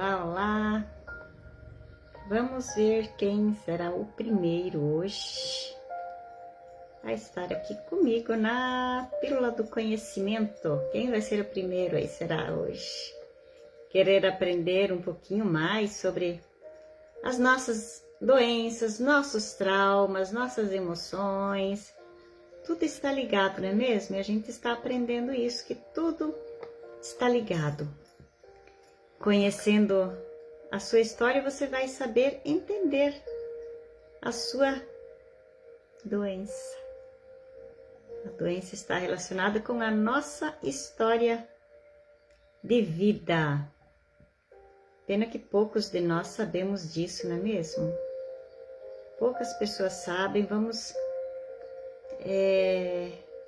Olá, olá! Vamos ver quem será o primeiro hoje a estar aqui comigo na Pílula do Conhecimento. Quem vai ser o primeiro aí será hoje? Querer aprender um pouquinho mais sobre as nossas doenças, nossos traumas, nossas emoções. Tudo está ligado, não é mesmo? E a gente está aprendendo isso, que tudo está ligado. Conhecendo a sua história, você vai saber entender a sua doença. A doença está relacionada com a nossa história de vida. Pena que poucos de nós sabemos disso, não é mesmo? Poucas pessoas sabem, vamos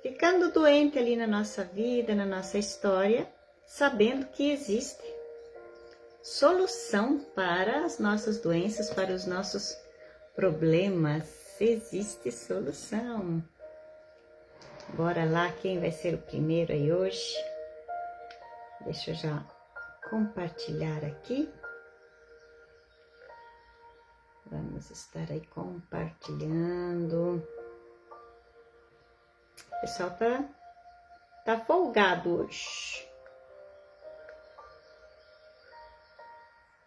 ficando doente ali na nossa vida, na nossa história, sabendo que existe solução para as nossas doenças, para os nossos problemas. Existe solução. Bora lá, quem vai ser o primeiro aí hoje? Deixa eu já compartilhar aqui. Vamos estar aí compartilhando. O pessoal tá folgado hoje.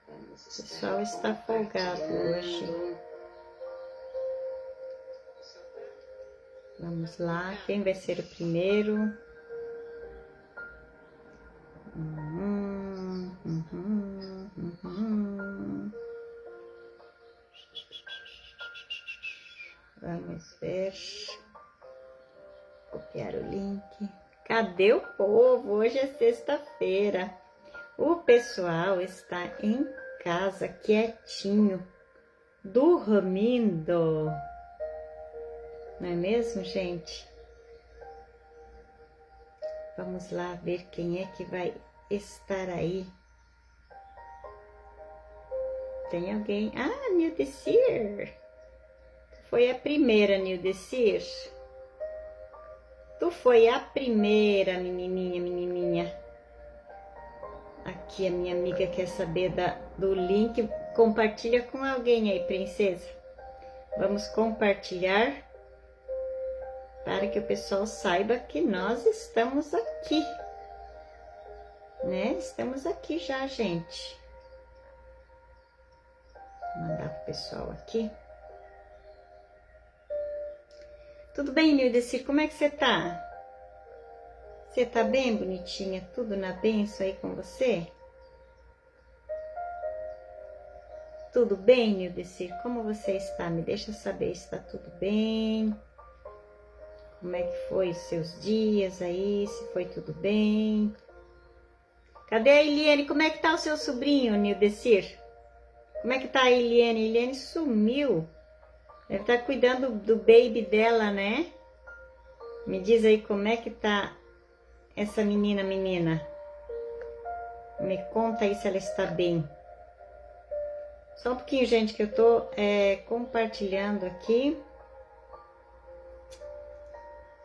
O pessoal está folgado hoje. Vamos lá, quem vai ser o primeiro? Vamos ver. Copiar o link. Cadê o povo? Hoje é sexta-feira. O pessoal está em casa, quietinho, dormindo. Não é mesmo, gente? Vamos lá ver quem é que vai estar aí. Tem alguém? Ah, Nildecir. Foi a primeira, Nildecir. Tu foi a primeira, menininha. Aqui a minha amiga quer saber do link. Compartilha com alguém aí, princesa. Vamos compartilhar para que o pessoal saiba que nós estamos aqui. Né? Estamos aqui já, gente. Vou mandar pro pessoal aqui. Tudo bem, Nildecir? Como é que você tá? Você tá bem, bonitinha? Tudo na bênção aí com você? Tudo bem, Nildecir? Como você está? Me deixa saber se está tudo bem. Como é que foi os seus dias aí? Se foi tudo bem? Cadê a Eliane? Como é que tá o seu sobrinho, Nildecir? Como é que tá a Eliane? A Eliane sumiu. Deve estar cuidando do baby dela, né? Me diz aí como é que tá essa menina. Me conta aí se ela está bem. Só um pouquinho, gente, que eu tô compartilhando aqui.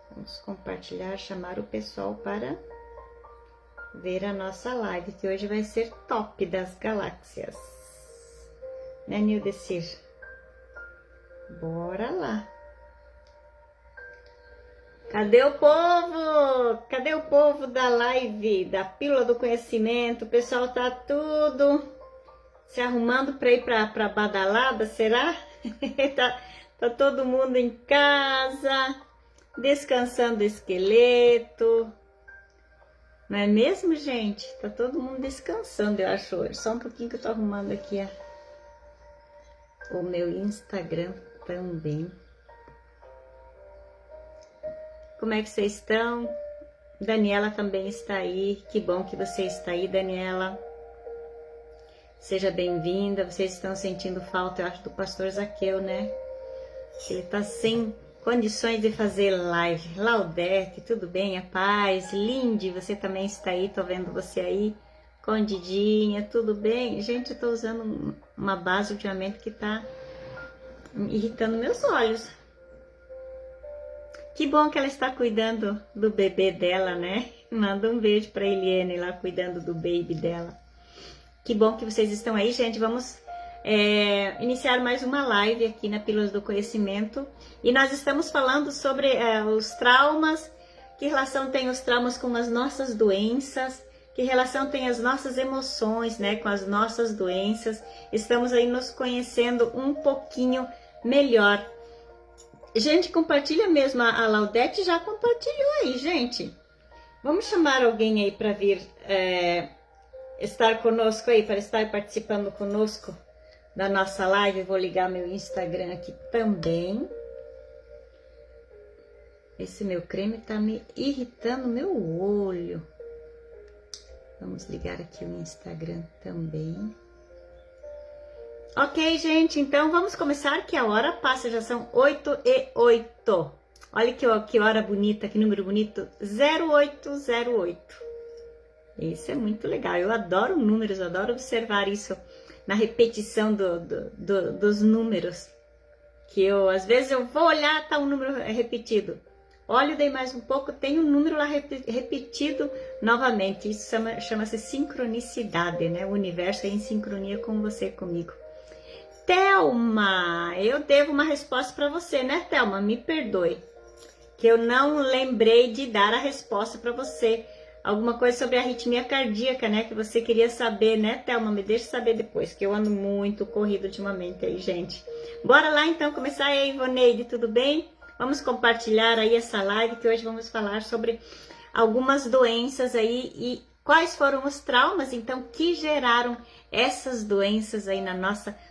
Vamos compartilhar, chamar o pessoal para ver a nossa live, que hoje vai ser top das galáxias. Né, Nildecir? Bora lá. Cadê o povo? Cadê o povo da live, da Pílula do Conhecimento? O pessoal tá tudo se arrumando para ir para badalada, será? tá todo mundo em casa, descansando o esqueleto. Não é mesmo, gente? Tá todo mundo descansando, eu acho hoje. Só um pouquinho que eu tô arrumando aqui o meu Instagram também. Como é que vocês estão? Daniela também está aí. Que bom que você está aí, Daniela. Seja bem-vinda. Vocês estão sentindo falta, eu acho, do pastor Zaqueu, né? Ele tá sem condições de fazer live. Laudete, tudo bem? A paz. Lindy, você também está aí. Tô vendo você aí. Condidinha, tudo bem? Gente, eu tô usando uma base ultimamente que tá irritando meus olhos. Que bom que ela está cuidando do bebê dela, né? Manda um beijo para Eliane lá, cuidando do baby dela. Que bom que vocês estão aí, gente. Vamos iniciar mais uma live aqui na Pílulas do Conhecimento. E nós estamos falando sobre os traumas, que relação tem os traumas com as nossas doenças, que relação tem as nossas emoções, né, com as nossas doenças. Estamos aí nos conhecendo um pouquinho melhor. Gente, compartilha mesmo. A Laudete já compartilhou aí, gente. Vamos chamar alguém aí para vir estar conosco aí, para estar participando conosco da nossa live. Vou ligar meu Instagram aqui também. Esse meu creme tá me irritando meu olho. Vamos ligar aqui o Instagram também. Ok, gente, então vamos começar, que a hora passa, já são 8h08. Olha que hora bonita, que número bonito, 0808. Isso é muito legal, eu adoro números, eu adoro observar isso na repetição dos números. Que às vezes eu vou olhar, tá um número repetido. Olho, dei mais um pouco, tem um número lá repetido novamente. Isso chama-se sincronicidade, né? O universo é em sincronia com você, comigo. Thelma, eu devo uma resposta para você, né, Thelma? Me perdoe, que eu não lembrei de dar a resposta para você. Alguma coisa sobre a arritmia cardíaca, né? Que você queria saber, né, Thelma? Me deixa saber depois, que eu ando muito corrido ultimamente aí, gente. Bora lá, então, começar aí, Ivoneide, tudo bem? Vamos compartilhar aí essa live, que hoje vamos falar sobre algumas doenças aí e quais foram os traumas, então, que geraram essas doenças aí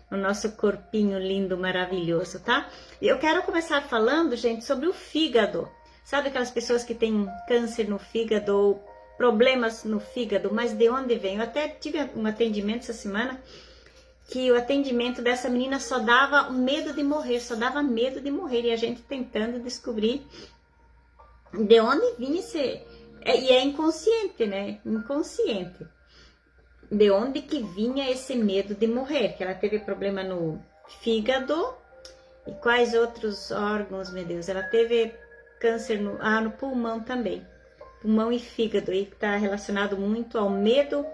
no nosso corpinho lindo, maravilhoso, tá? E eu quero começar falando, gente, sobre o fígado. Sabe aquelas pessoas que têm câncer no fígado ou problemas no fígado, mas de onde vem? Eu até tive um atendimento essa semana, que o atendimento dessa menina só dava medo de morrer, e a gente tentando descobrir de onde vinha esse... E é inconsciente, né? Inconsciente. De onde que vinha esse medo de morrer? Que ela teve problema no fígado e quais outros órgãos, meu Deus? Ela teve câncer no pulmão também. Pulmão e fígado, e está relacionado muito ao medo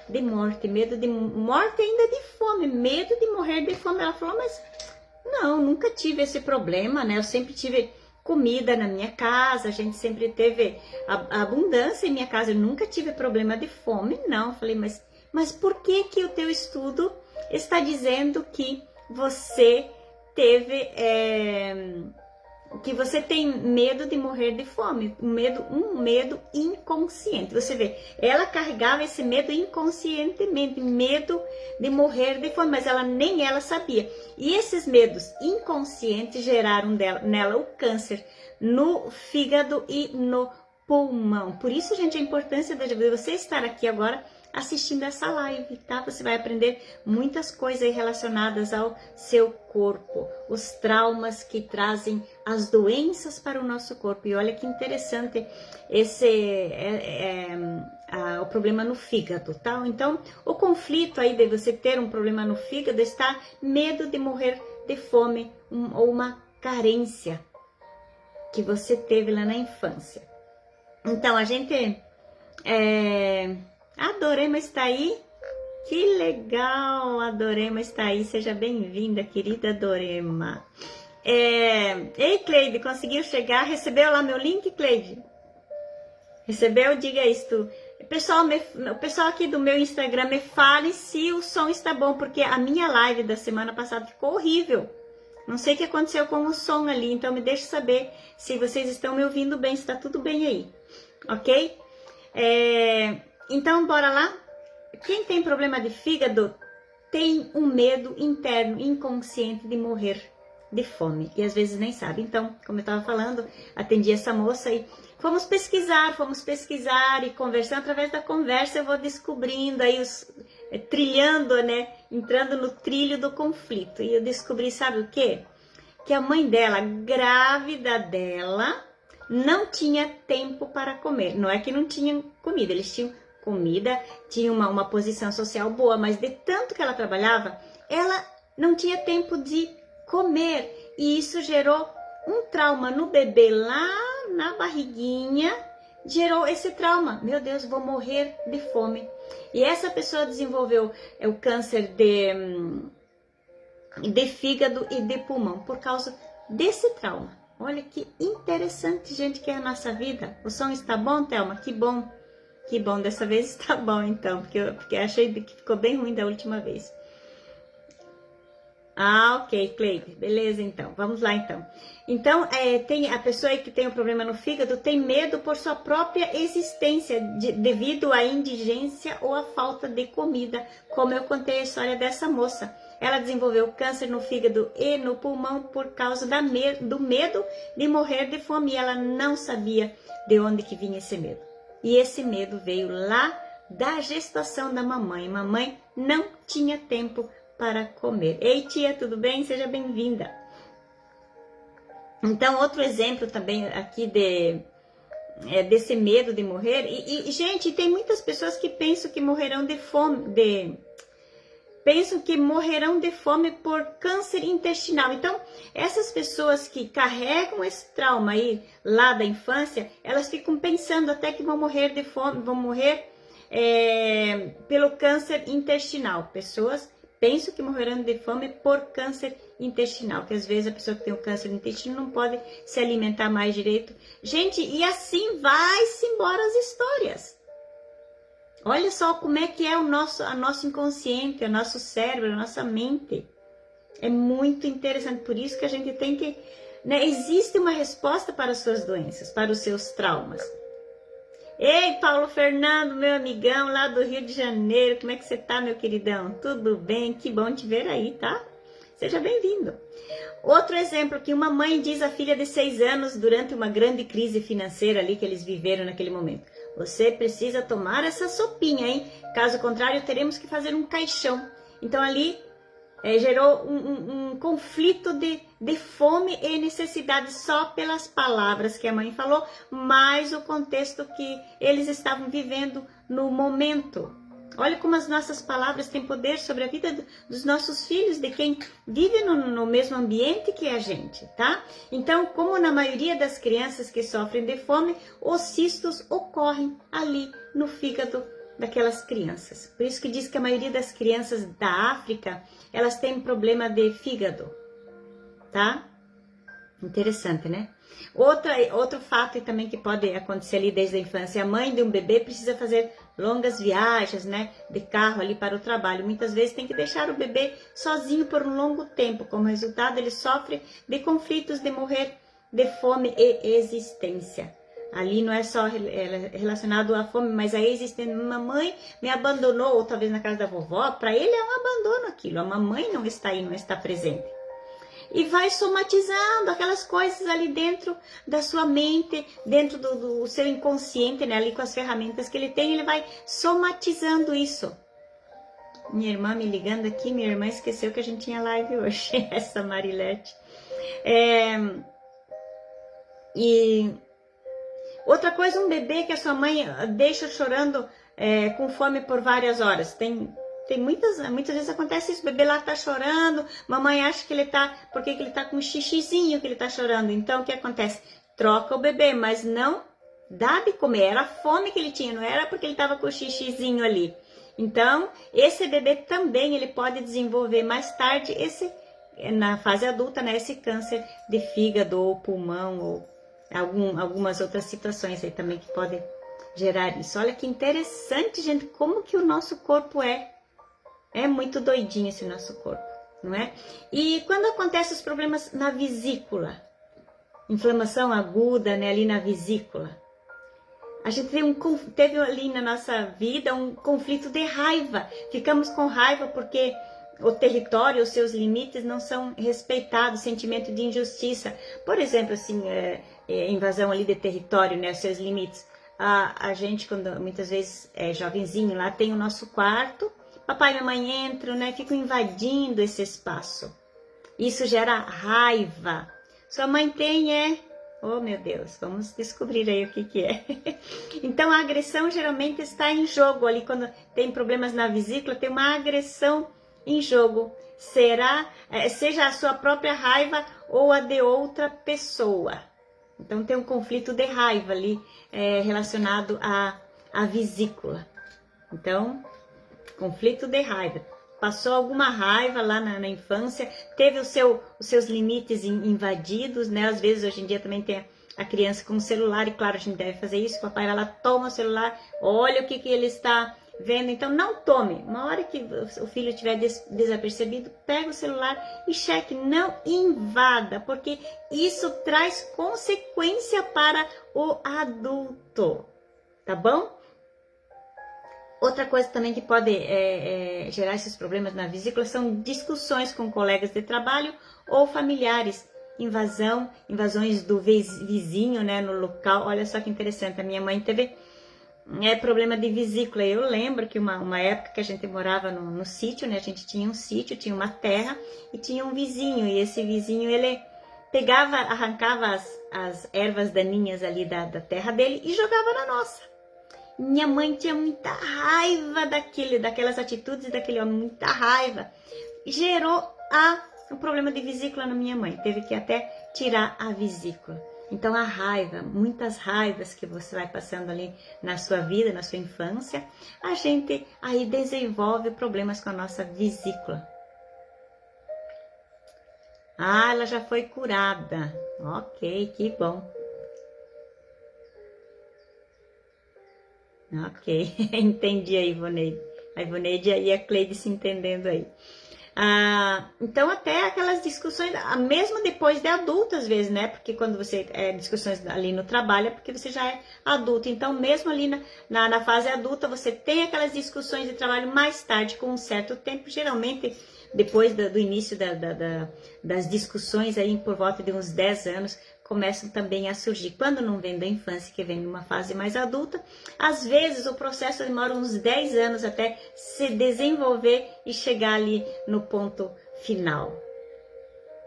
de morte ainda de fome, medo de morrer de fome. Ela falou, mas não, nunca tive esse problema, né? Eu sempre tive comida na minha casa, a gente sempre teve abundância em minha casa, eu nunca tive problema de fome, não. Eu falei, mas por que o teu estudo está dizendo que você teve... que você tem medo de morrer de fome, um medo inconsciente. Você vê, ela carregava esse medo inconscientemente, medo de morrer de fome, mas nem ela sabia. E esses medos inconscientes geraram nela o câncer no fígado e no pulmão. Por isso, gente, a importância de você estar aqui agora assistindo essa live, tá? Você vai aprender muitas coisas aí relacionadas ao seu corpo, os traumas que trazem as doenças para o nosso corpo. E olha que interessante o problema no fígado, tá? Então, o conflito aí de você ter um problema no fígado está medo de morrer de fome ou uma carência que você teve lá na infância. Então, a gente... A Dorema está aí? Que legal, a Dorema está aí. Seja bem-vinda, querida Dorema. Ei, Cleide, conseguiu chegar? Recebeu lá meu link, Cleide? Recebeu? Diga isso. O pessoal aqui do meu Instagram, me fale se o som está bom, porque a minha live da semana passada ficou horrível. Não sei o que aconteceu com o som ali, então me deixe saber se vocês estão me ouvindo bem, se está tudo bem aí, ok? Então, bora lá? Quem tem problema de fígado tem um medo interno, inconsciente de morrer de fome. E às vezes nem sabe. Então, como eu estava falando, atendi essa moça e fomos pesquisar e conversando. Através da conversa eu vou descobrindo aí, trilhando, né? Entrando no trilho do conflito. E eu descobri, sabe o quê? Que a mãe dela, grávida dela, não tinha tempo para comer. Não é que não tinham comida, eles tinham comida, tinha uma posição social boa, mas de tanto que ela trabalhava, ela não tinha tempo de comer. E isso gerou um trauma no bebê lá na barriguinha, gerou esse trauma. Meu Deus, vou morrer de fome. E essa pessoa desenvolveu o câncer de fígado e de pulmão por causa desse trauma. Olha que interessante, gente, que é a nossa vida. O som está bom, Thelma? Que bom. Que bom, dessa vez está bom, então, porque eu achei que ficou bem ruim da última vez. Ah, ok, Cleide. Beleza, então. Vamos lá, então. Então, tem a pessoa aí que tem um problema no fígado tem medo por sua própria existência, devido à indigência ou à falta de comida, como eu contei a história dessa moça. Ela desenvolveu câncer no fígado e no pulmão por causa do medo de morrer de fome. E ela não sabia de onde que vinha esse medo. E esse medo veio lá da gestação da mamãe. Mamãe não tinha tempo para comer. Ei, tia, tudo bem? Seja bem-vinda. Então, outro exemplo também aqui desse medo de morrer. Gente, tem muitas pessoas que pensam que morrerão de fome, pensam que morrerão de fome por câncer intestinal. Então, essas pessoas que carregam esse trauma aí lá da infância, elas ficam pensando até que vão morrer de fome, vão morrer pelo câncer intestinal. Pessoas pensam que morrerão de fome por câncer intestinal, que às vezes a pessoa que tem o câncer no intestino não pode se alimentar mais direito. Gente, e assim vai-se embora as histórias. Olha só como é que é o nosso inconsciente, o nosso cérebro, a nossa mente. É muito interessante, por isso que a gente tem que... Né, existe uma resposta para as suas doenças, para os seus traumas. Ei, Paulo Fernando, meu amigão lá do Rio de Janeiro, como é que você tá, meu queridão? Tudo bem? Que bom te ver aí, tá? Seja bem-vindo. Outro exemplo que uma mãe diz à filha de 6 anos durante uma grande crise financeira ali que eles viveram naquele momento. Você precisa tomar essa sopinha, hein? Caso contrário, teremos que fazer um caixão. Então ali gerou um conflito de fome e necessidade só pelas palavras que a mãe falou, mais o contexto que eles estavam vivendo no momento. Olha como as nossas palavras têm poder sobre a vida dos nossos filhos, de quem vive no mesmo ambiente que a gente, tá? Então, como na maioria das crianças que sofrem de fome, os cistos ocorrem ali no fígado daquelas crianças. Por isso que diz que a maioria das crianças da África, elas têm problema de fígado, tá? Interessante, né? Outro fato também que pode acontecer ali desde a infância, a mãe de um bebê precisa fazer longas viagens, né, de carro ali para o trabalho. Muitas vezes tem que deixar o bebê sozinho por um longo tempo. Como resultado, ele sofre de conflitos de morrer de fome e existência. Ali não é só relacionado à fome, mas a existência. Mamãe me abandonou, ou talvez na casa da vovó, para ele é um abandono aquilo. A mamãe não está aí, não está presente. E vai somatizando aquelas coisas ali dentro da sua mente, dentro do seu inconsciente, né? Ali com as ferramentas que ele tem, ele vai somatizando isso. Minha irmã me ligando aqui, minha irmã esqueceu que a gente tinha live hoje, essa Marilete. E outra coisa, um bebê que a sua mãe deixa chorando com fome por várias horas. Muitas vezes acontece isso, o bebê lá tá chorando, mamãe acha que ele tá, porque ele tá com um xixizinho que ele tá chorando. Então o que acontece? Troca o bebê, mas não dá de comer, era a fome que ele tinha, não era porque ele tava com o xixizinho ali. Então esse bebê também ele pode desenvolver mais tarde na fase adulta, né, esse câncer de fígado ou pulmão ou algumas outras situações aí também que podem gerar isso. Olha que interessante, gente, como que o nosso corpo é muito doidinho esse nosso corpo, não é? E quando acontecem os problemas na vesícula, inflamação aguda, né, ali na vesícula, a gente teve ali na nossa vida um conflito de raiva. Ficamos com raiva porque o território, os seus limites não são respeitados, sentimento de injustiça. Por exemplo, assim, invasão ali de território, né, os seus limites. A gente, quando muitas vezes é jovenzinho, lá tem o nosso quarto, papai e mamãe entram, né? Ficam invadindo esse espaço. Isso gera raiva. Sua mãe tem, oh meu Deus, vamos descobrir aí o que é. Então a agressão geralmente está em jogo ali, quando tem problemas na vesícula, tem uma agressão em jogo. Seja a sua própria raiva ou a de outra pessoa. Então tem um conflito de raiva ali relacionado à vesícula. Então, conflito de raiva. Passou alguma raiva lá na infância, teve os seus limites invadidos, né? Às vezes, hoje em dia, também tem a criança com o celular, e claro, a gente deve fazer isso. O papai vai lá, toma o celular, olha o que ele está vendo. Então, não tome. Uma hora que o filho estiver desapercebido, pega o celular e cheque. Não invada, porque isso traz consequência para o adulto, tá bom? Outra coisa também que pode gerar esses problemas na vesícula são discussões com colegas de trabalho ou familiares. Invasões do vizinho, né, no local. Olha só que interessante, a minha mãe teve problema de vesícula. Eu lembro que uma época que a gente morava no sítio, né, a gente tinha um sítio, tinha uma terra e tinha um vizinho. E esse vizinho, ele pegava, arrancava as ervas daninhas ali da terra dele e jogava na nossa. Minha mãe tinha muita raiva daquelas atitudes daquele homem, muita raiva. Gerou um problema de vesícula na minha mãe. Teve que até tirar a vesícula. Então a raiva, muitas raivas que você vai passando ali na sua vida, na sua infância, a gente aí desenvolve problemas com a nossa vesícula. Ah, ela já foi curada. Ok, que bom. Ok, entendi a Ivoneide. A Ivoneide e a Cleide se entendendo aí. Então até aquelas discussões, mesmo depois de adulto às vezes, né? Porque quando você discussões ali no trabalho é porque você já é adulto. Então mesmo ali na fase adulta você tem aquelas discussões de trabalho mais tarde, com um certo tempo, geralmente depois do início das discussões aí por volta de uns 10 anos, começam também a surgir. Quando não vem da infância, que vem numa fase mais adulta, às vezes o processo demora uns 10 anos até se desenvolver e chegar ali no ponto final.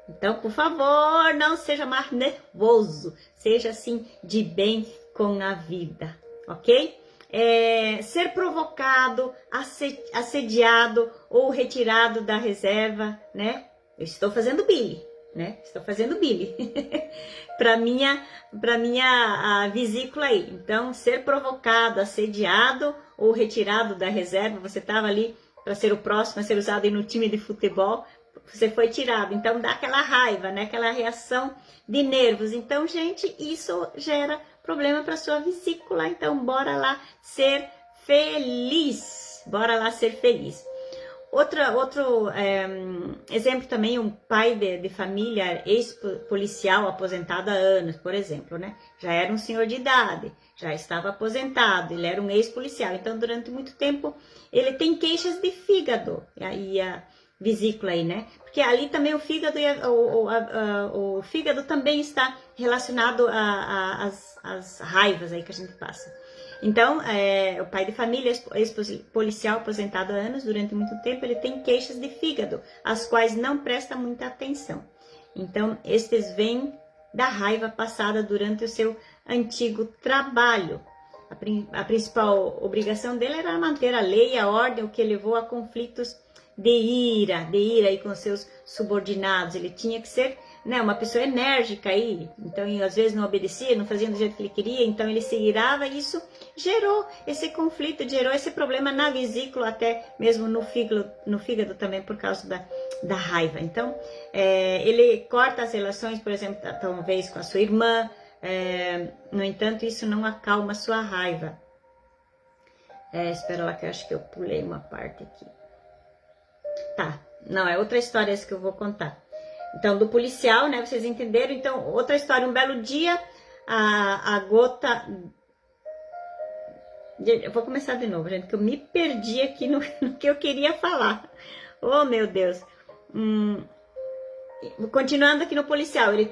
Então, por favor, não seja mais nervoso, seja assim de bem com a vida, ok? Ser provocado, assediado ou retirado da reserva, né? Eu estou fazendo Billy, né? Estou fazendo Billy para minha a vesícula aí. Então, ser provocado, assediado ou retirado da reserva, você estava ali para ser o próximo a ser usado aí no time de futebol, você foi tirado. Então, dá aquela raiva, né? Aquela reação de nervos. Então, gente, isso gera problema para sua vesícula. Então, bora lá ser feliz. Bora lá ser feliz. Outro exemplo também, um pai de família, ex-policial aposentado há anos, por exemplo, né? Já era um senhor de idade, já estava aposentado, ele era um ex-policial. Então, durante muito tempo, ele tem queixas de fígado, e a vesícula aí, né? Porque ali também o fígado, o fígado também está relacionado às raivas aí que a gente passa. Então, o pai de família, ex-policial aposentado há anos, durante muito tempo, ele tem queixas de fígado, as quais não presta muita atenção. Então, estes vêm da raiva passada durante o seu antigo trabalho. A principal obrigação dele era manter a lei e a ordem, o que levou a conflitos de ira aí com seus subordinados. Ele tinha que ser, né, uma pessoa enérgica aí, então às vezes não obedecia, não fazia do jeito que ele queria, então ele se irava, e isso gerou esse conflito, gerou esse problema na vesícula, até mesmo no fígado também, por causa da raiva. Então, ele corta as relações, por exemplo, talvez com a sua irmã, no entanto, isso não acalma a sua raiva. Espera lá que eu acho que eu pulei uma parte aqui. Tá, não, é outra história essa que eu vou contar. Então, do policial, né, vocês entenderam? Então, outra história, um belo dia, a gota... Eu vou começar de novo, gente, que eu me perdi aqui no que eu queria falar. Oh, meu Deus. Continuando aqui no policial, ele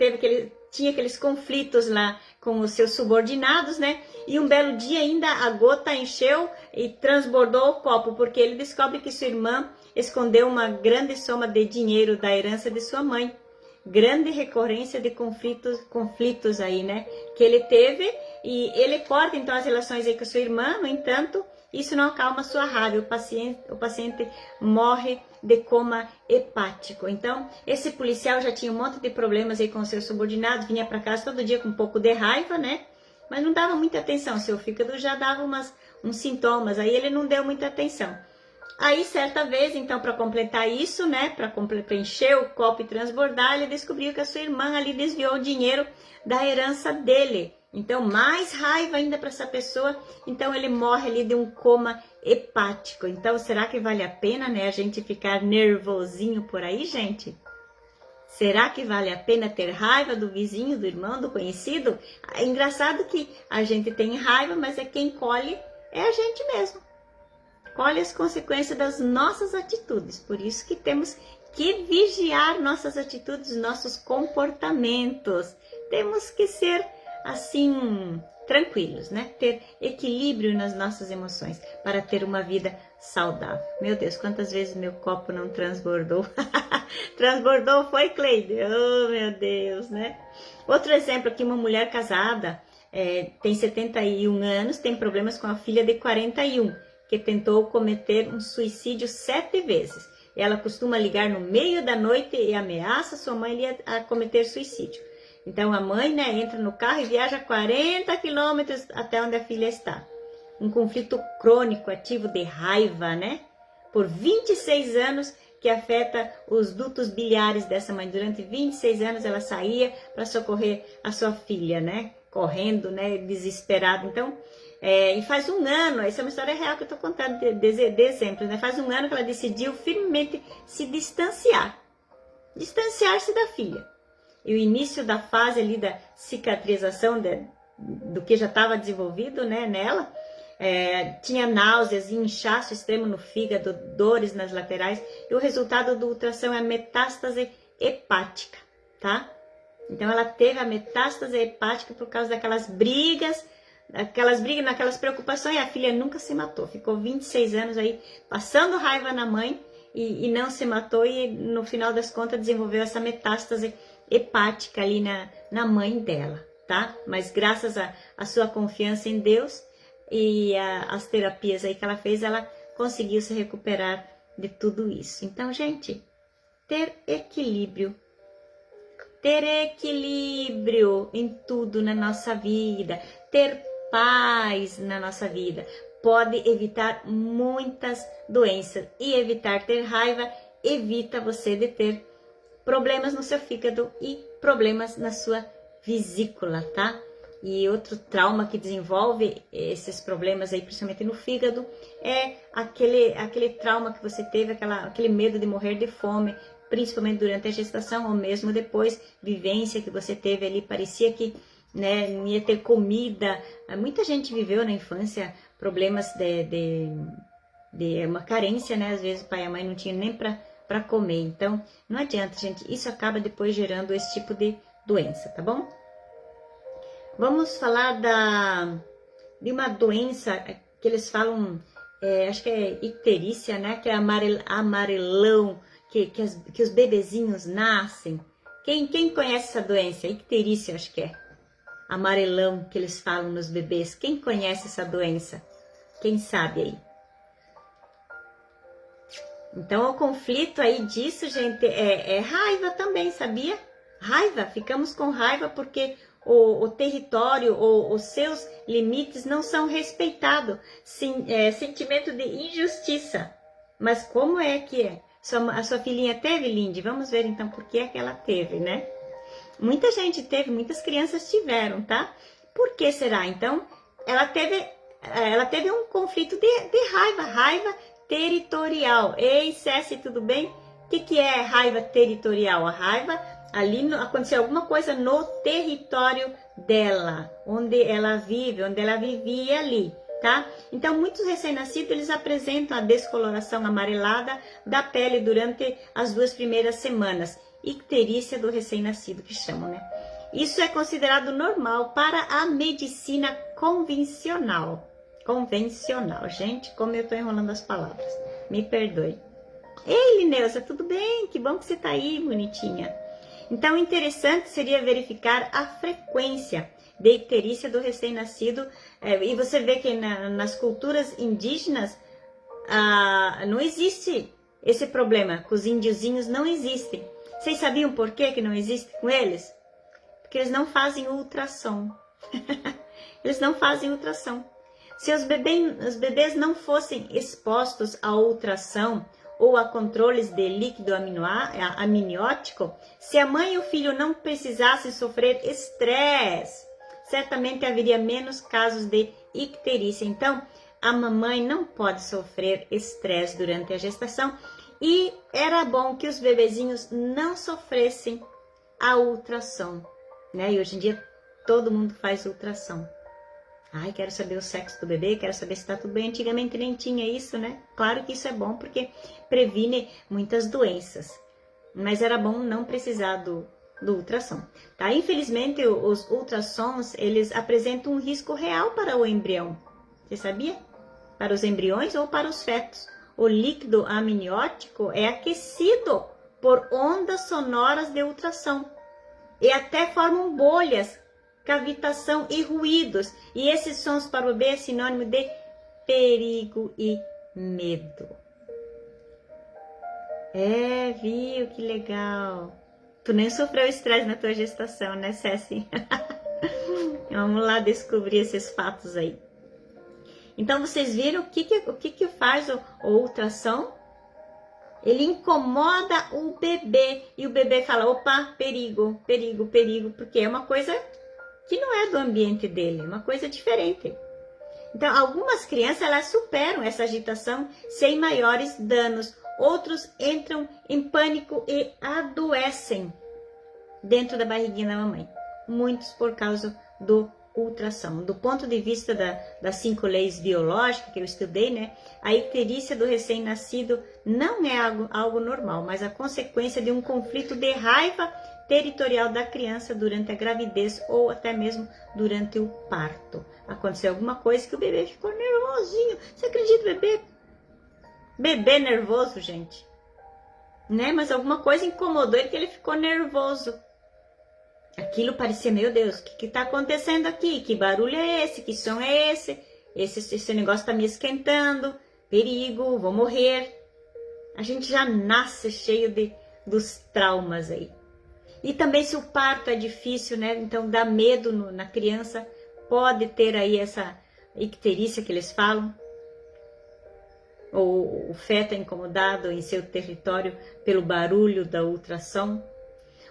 tinha aqueles conflitos lá com os seus subordinados, né? E um belo dia ainda a gota encheu e transbordou o copo, porque ele descobre que sua irmã escondeu uma grande soma de dinheiro da herança de sua mãe. Grande recorrência de conflitos aí, né? Que ele teve, e ele corta então as relações aí com a sua irmã. No entanto, isso não acalma a sua raiva. O paciente morre de coma hepático. Então, esse policial já tinha um monte de problemas aí com seus subordinados, vinha para casa todo dia com um pouco de raiva, né? Mas não dava muita atenção, seu fígado já dava uns sintomas, aí ele não deu muita atenção. Aí, certa vez, então, para completar isso, né, para encher o copo e transbordar, ele descobriu que a sua irmã ali desviou o dinheiro da herança dele. Então, mais raiva ainda para essa pessoa. Então, ele morre ali de um coma hepático. Então, será que vale a pena, né, a gente ficar nervosinho por aí, gente? Será que vale a pena ter raiva do vizinho, do irmão, do conhecido? É engraçado que a gente tem raiva, mas é quem colhe é a gente mesmo. Colhe as consequências das nossas atitudes. Por isso que temos que vigiar nossas atitudes, nossos comportamentos. Temos que ser assim, tranquilos, né? Ter equilíbrio nas nossas emoções para ter uma vida saudável. Meu Deus, quantas vezes meu copo não transbordou? Transbordou foi, Cleide? Oh, meu Deus, né? Outro exemplo aqui, uma mulher casada, tem 71 anos, tem problemas com a filha de 41, que tentou cometer um suicídio 7 vezes. Ela costuma ligar no meio da noite e ameaça sua mãe a cometer suicídio. Então a mãe, né, entra no carro e viaja 40 quilômetros até onde a filha está. Um conflito crônico, ativo de raiva, né? Por 26 anos que afeta os dutos biliares dessa mãe. Durante 26 anos ela saía para socorrer a sua filha, né? Correndo, né? Desesperada. Então, e faz um ano, essa é uma história real que eu estou contando de exemplos, né? Faz um ano que ela decidiu firmemente se distanciar. Distanciar-se da filha. E o início da fase ali da cicatrização do que já estava desenvolvido, né, nela, tinha náuseas e inchaço extremo no fígado, dores nas laterais, e o resultado do ultrassom é a metástase hepática, tá? Então ela teve a metástase hepática por causa daquelas brigas, naquelas preocupações, e a filha nunca se matou, ficou 26 anos aí passando raiva na mãe e não se matou, e no final das contas desenvolveu essa metástase hepática ali na mãe dela, tá? Mas graças à sua confiança em Deus e as terapias aí que ela fez, ela conseguiu se recuperar de tudo isso. Então, gente, ter equilíbrio em tudo na nossa vida, ter paz na nossa vida, pode evitar muitas doenças, e evitar ter raiva evita você de ter problemas no seu fígado e problemas na sua vesícula, tá? E outro trauma que desenvolve esses problemas aí, principalmente no fígado, é aquele trauma que você teve, aquele medo de morrer de fome, principalmente durante a gestação ou mesmo depois, vivência que você teve ali, parecia que, né, não ia ter comida. Muita gente viveu na infância problemas de uma carência, né? Às vezes o pai e a mãe não tinham nem para comer. Então, não adianta, gente. Isso acaba depois gerando esse tipo de doença, tá bom? Vamos falar de uma doença que eles falam, acho que é icterícia, né? Que é amarelão, que os bebezinhos nascem. Quem conhece essa doença? Icterícia, acho que é. Amarelão, que eles falam nos bebês. Quem conhece essa doença? Quem sabe aí? Então, o conflito aí disso, gente, é raiva também, sabia? Raiva, ficamos com raiva porque o território ou os seus limites não são respeitados. Sentimento de injustiça. Mas como é que é? A sua filhinha teve, Lindy? Vamos ver então por que é que ela teve, né? Muita gente teve, muitas crianças tiveram, tá? Por que será? Então, ela teve um conflito de raiva territorial. Ei, Céci, tudo bem? O que é raiva territorial? A raiva, ali aconteceu alguma coisa no território dela, onde ela vive, onde ela vivia ali, tá? Então, muitos recém-nascidos, eles apresentam a descoloração amarelada da pele durante as 2 primeiras semanas. Icterícia do recém-nascido, que chamam, né? Isso é considerado normal para a medicina convencional. Convencional. Gente, como eu tô enrolando as palavras. Me perdoe. Ei, Lineusa, tudo bem? Que bom que você tá aí, bonitinha. Então, interessante seria verificar a frequência de icterícia do recém-nascido. E você vê que nas culturas indígenas não existe esse problema. Com os índiozinhos não existe. Vocês sabiam por que não existe com eles? Porque eles não fazem ultrassom. Eles não fazem ultrassom. Se os bebês não fossem expostos à ultrassom ou a controles de líquido amniótico, se a mãe e o filho não precisassem sofrer estresse, certamente haveria menos casos de icterícia. Então, a mamãe não pode sofrer estresse durante a gestação e era bom que os bebezinhos não sofressem a ultrassom, né? E hoje em dia todo mundo faz ultrassom. Ai, quero saber o sexo do bebê, quero saber se tá tudo bem. Antigamente nem tinha isso, né? Claro que isso é bom porque previne muitas doenças. Mas era bom não precisar do ultrassom, tá? Infelizmente, os ultrassons, eles apresentam um risco real para o embrião. Você sabia? Para os embriões ou para os fetos. O líquido amniótico é aquecido por ondas sonoras de ultrassom. E até formam bolhas, cavitação e ruídos. E esses sons para o bebê é sinônimo de perigo e medo. Viu? Que legal. Tu nem sofreu estresse na tua gestação, né, Ceci? Vamos lá descobrir esses fatos aí. Então, vocês viram o que faz o ultrassom? Ele incomoda o bebê. E o bebê fala, opa, perigo, perigo, perigo. Porque é uma coisa que não é do ambiente dele, é uma coisa diferente. Então, algumas crianças, elas superam essa agitação sem maiores danos. Outros entram em pânico e adoecem dentro da barriguinha da mamãe. Muitos por causa do ultrassom. Do ponto de vista das 5 leis biológicas que eu estudei, né? A icterícia do recém-nascido não é algo normal, mas a consequência de um conflito de raiva territorial da criança durante a gravidez ou até mesmo durante o parto. Aconteceu alguma coisa que o bebê ficou nervosinho. Você acredita, bebê? Bebê nervoso, gente. Né? Mas alguma coisa incomodou ele que ele ficou nervoso. Aquilo parecia, meu Deus, o que está acontecendo aqui? Que barulho é esse? Que som é esse? Esse negócio está me esquentando. Perigo, vou morrer. A gente já nasce cheio dos traumas aí. E também se o parto é difícil, né? Então dá medo na criança. Pode ter aí essa icterícia que eles falam. Ou o feto é incomodado em seu território pelo barulho da ultrassom.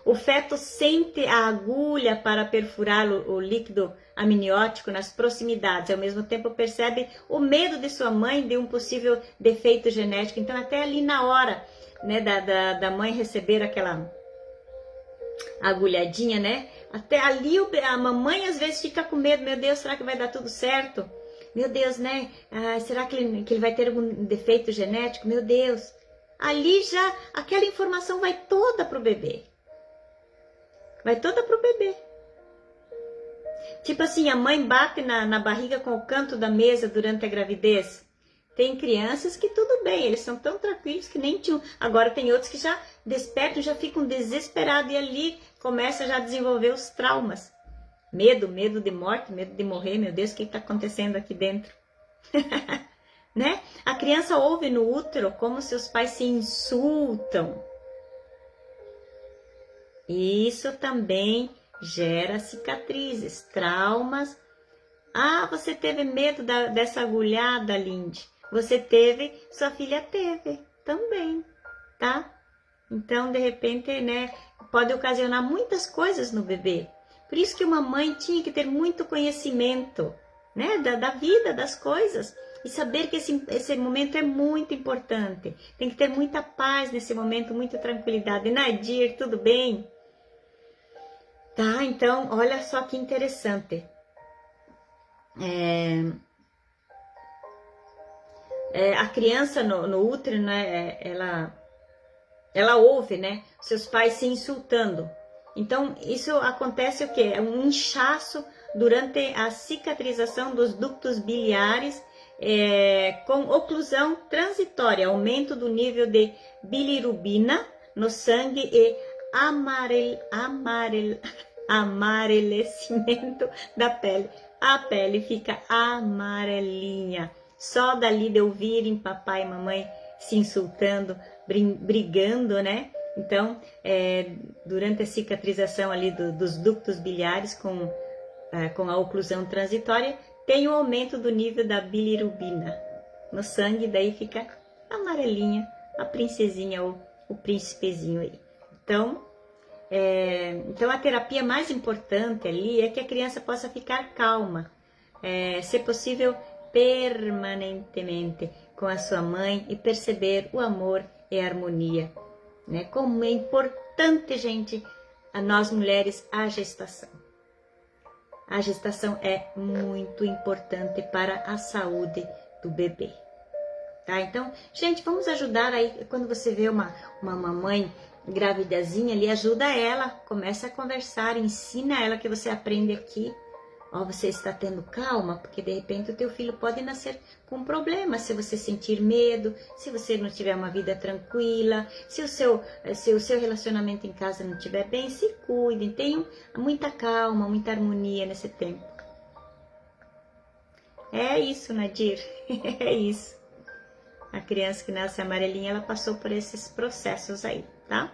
O feto sente a agulha para perfurar o líquido amniótico nas proximidades. Ao mesmo tempo percebe o medo de sua mãe de um possível defeito genético. Então até ali na hora, né, da mãe receber aquela agulhadinha, né? Até ali a mamãe às vezes fica com medo. Meu Deus, será que vai dar tudo certo? Meu Deus, né? Será que ele vai ter algum defeito genético? Meu Deus. Ali já aquela informação vai toda pro bebê. Vai toda pro bebê. Tipo assim, a mãe bate na barriga com o canto da mesa durante a gravidez. Tem crianças que tudo bem, eles são tão tranquilos que nem tinham. Agora tem outros que já despertam, já ficam desesperados e ali começa já a desenvolver os traumas. Medo de morte, medo de morrer. Meu Deus, o que está acontecendo aqui dentro? Né? A criança ouve no útero como seus pais se insultam. Isso também gera cicatrizes, traumas. Você teve medo dessa agulhada, Lindy? Você teve, sua filha teve também, tá? Então, de repente, né, pode ocasionar muitas coisas no bebê. Por isso que uma mãe tinha que ter muito conhecimento, né, da vida, das coisas. E saber que esse momento é muito importante. Tem que ter muita paz nesse momento, muita tranquilidade. Nadir, tudo bem? Tá, então, olha só que interessante. A criança no útero, né, ela ouve, né, seus pais se insultando. Então, isso acontece o quê? É um inchaço durante a cicatrização dos ductos biliares, com oclusão transitória, aumento do nível de bilirrubina no sangue e amarelecimento da pele. A pele fica amarelinha. Só dali de ouvirem papai e mamãe se insultando, brigando, né? Então, durante a cicatrização ali dos ductos biliares com a oclusão transitória, tem o aumento do nível da bilirrubina no sangue, daí fica amarelinha a princesinha ou o príncipezinho aí. Então, a terapia mais importante ali é que a criança possa ficar calma, se possível permanentemente com a sua mãe e perceber o amor e a harmonia, né? Como é importante, gente, a nós mulheres, a gestação. A gestação é muito importante para a saúde do bebê, tá? Então, gente, vamos ajudar aí, quando você vê uma mamãe gravidazinha ali, ajuda ela, começa a conversar, ensina ela que você aprende aqui. Ó, você está tendo calma, porque de repente o teu filho pode nascer com problema, se você sentir medo, se você não tiver uma vida tranquila, se o seu relacionamento em casa não estiver bem, se cuidem, tenham muita calma, muita harmonia nesse tempo. É isso, Nadir, é isso. A criança que nasce amarelinha, ela passou por esses processos aí, tá?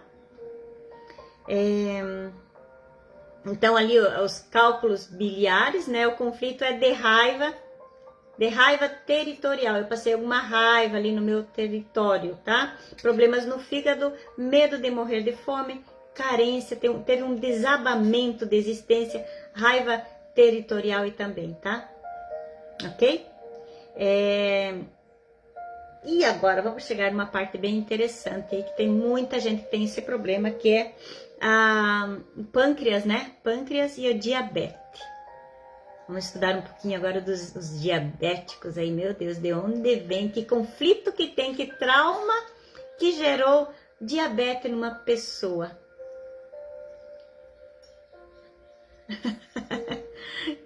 Então ali os cálculos biliares, né? O conflito é de raiva territorial. Eu passei alguma raiva ali no meu território, tá? Problemas no fígado, medo de morrer de fome, carência, teve um desabamento de existência, raiva territorial e também, tá? Ok? E agora vamos chegar numa parte bem interessante aí, que tem muita gente que tem esse problema, que é o pâncreas, né? Pâncreas e o diabetes. Vamos estudar um pouquinho agora dos diabéticos aí, meu Deus, de onde vem, que conflito que tem, que trauma que gerou diabetes numa pessoa.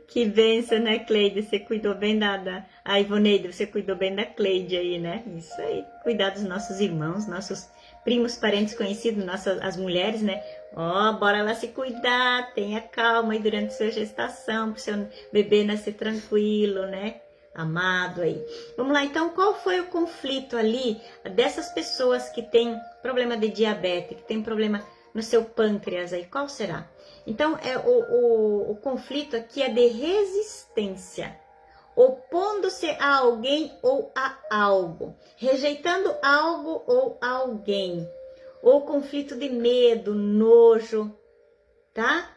Que bênção, né, Cleide? Você cuidou bem a Ivoneide, você cuidou bem da Cleide aí, né? Isso aí, cuidar dos nossos irmãos, nossos primos, parentes conhecidos, as mulheres, né? Ó, bora lá se cuidar, tenha calma aí durante sua gestação, para o seu bebê nascer tranquilo, né? Amado aí. Vamos lá, então, qual foi o conflito ali dessas pessoas que têm problema de diabetes, que tem problema no seu pâncreas aí? Qual será? Então, o conflito aqui é de resistência, opondo-se a alguém ou a algo, rejeitando algo ou alguém, ou conflito de medo, nojo, tá?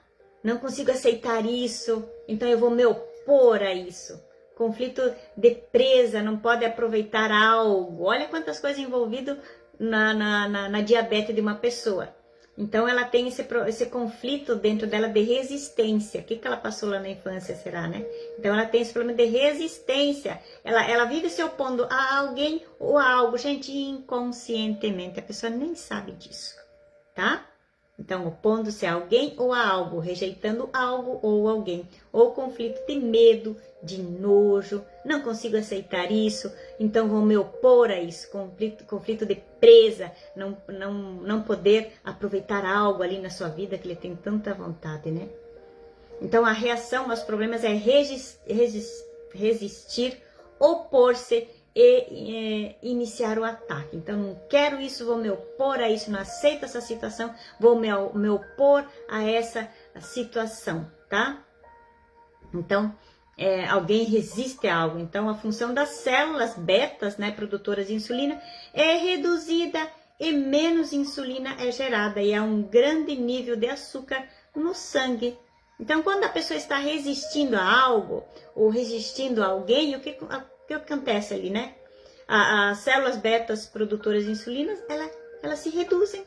Não consigo aceitar isso, então eu vou me opor a isso. Conflito de presa, não pode aproveitar algo. Olha quantas coisas envolvidas na diabetes de uma pessoa. Então, ela tem esse conflito dentro dela de resistência. O que ela passou lá na infância, será, né? Então, ela tem esse problema de resistência. Ela vive se opondo a alguém ou a algo. Gente, inconscientemente. A pessoa nem sabe disso, tá? Então, opondo-se a alguém ou a algo, rejeitando algo ou alguém. Ou conflito de medo, de nojo, não consigo aceitar isso, então vou me opor a isso. Conflito de presa, não poder aproveitar algo ali na sua vida que ele tem tanta vontade, né? Então, a reação aos problemas é resistir, opor-se e iniciar o ataque. Então, não quero isso, vou me opor a isso, não aceito essa situação, vou me opor a essa situação, tá? Então, alguém resiste a algo. Então, a função das células betas, né, produtoras de insulina, é reduzida e menos insulina é gerada. E há um grande nível de açúcar no sangue. Então, quando a pessoa está resistindo a algo ou resistindo a alguém, o que acontece ali, né? As células betas produtoras de insulina, elas se reduzem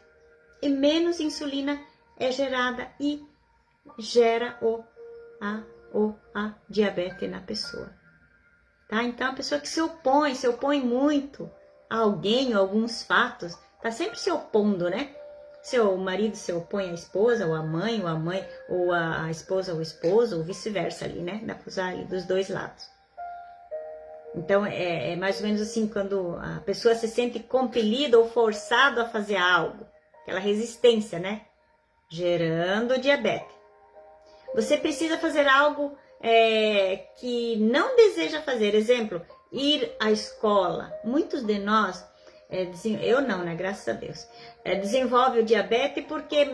e menos insulina é gerada e gera a diabetes na pessoa, tá? Então, a pessoa que se opõe muito a alguém ou a alguns fatos, tá sempre se opondo, né? Seu marido se opõe à esposa, ou à mãe, ou a esposa ao esposo, ou vice-versa ali, né? Dá pra usar ali dos dois lados. Então, é mais ou menos assim, quando a pessoa se sente compelida ou forçada a fazer algo, aquela resistência, né? Gerando diabetes. Você precisa fazer algo que não deseja fazer. Exemplo, ir à escola. Muitos de nós, eu não, né? Graças a Deus. Desenvolve o diabetes porque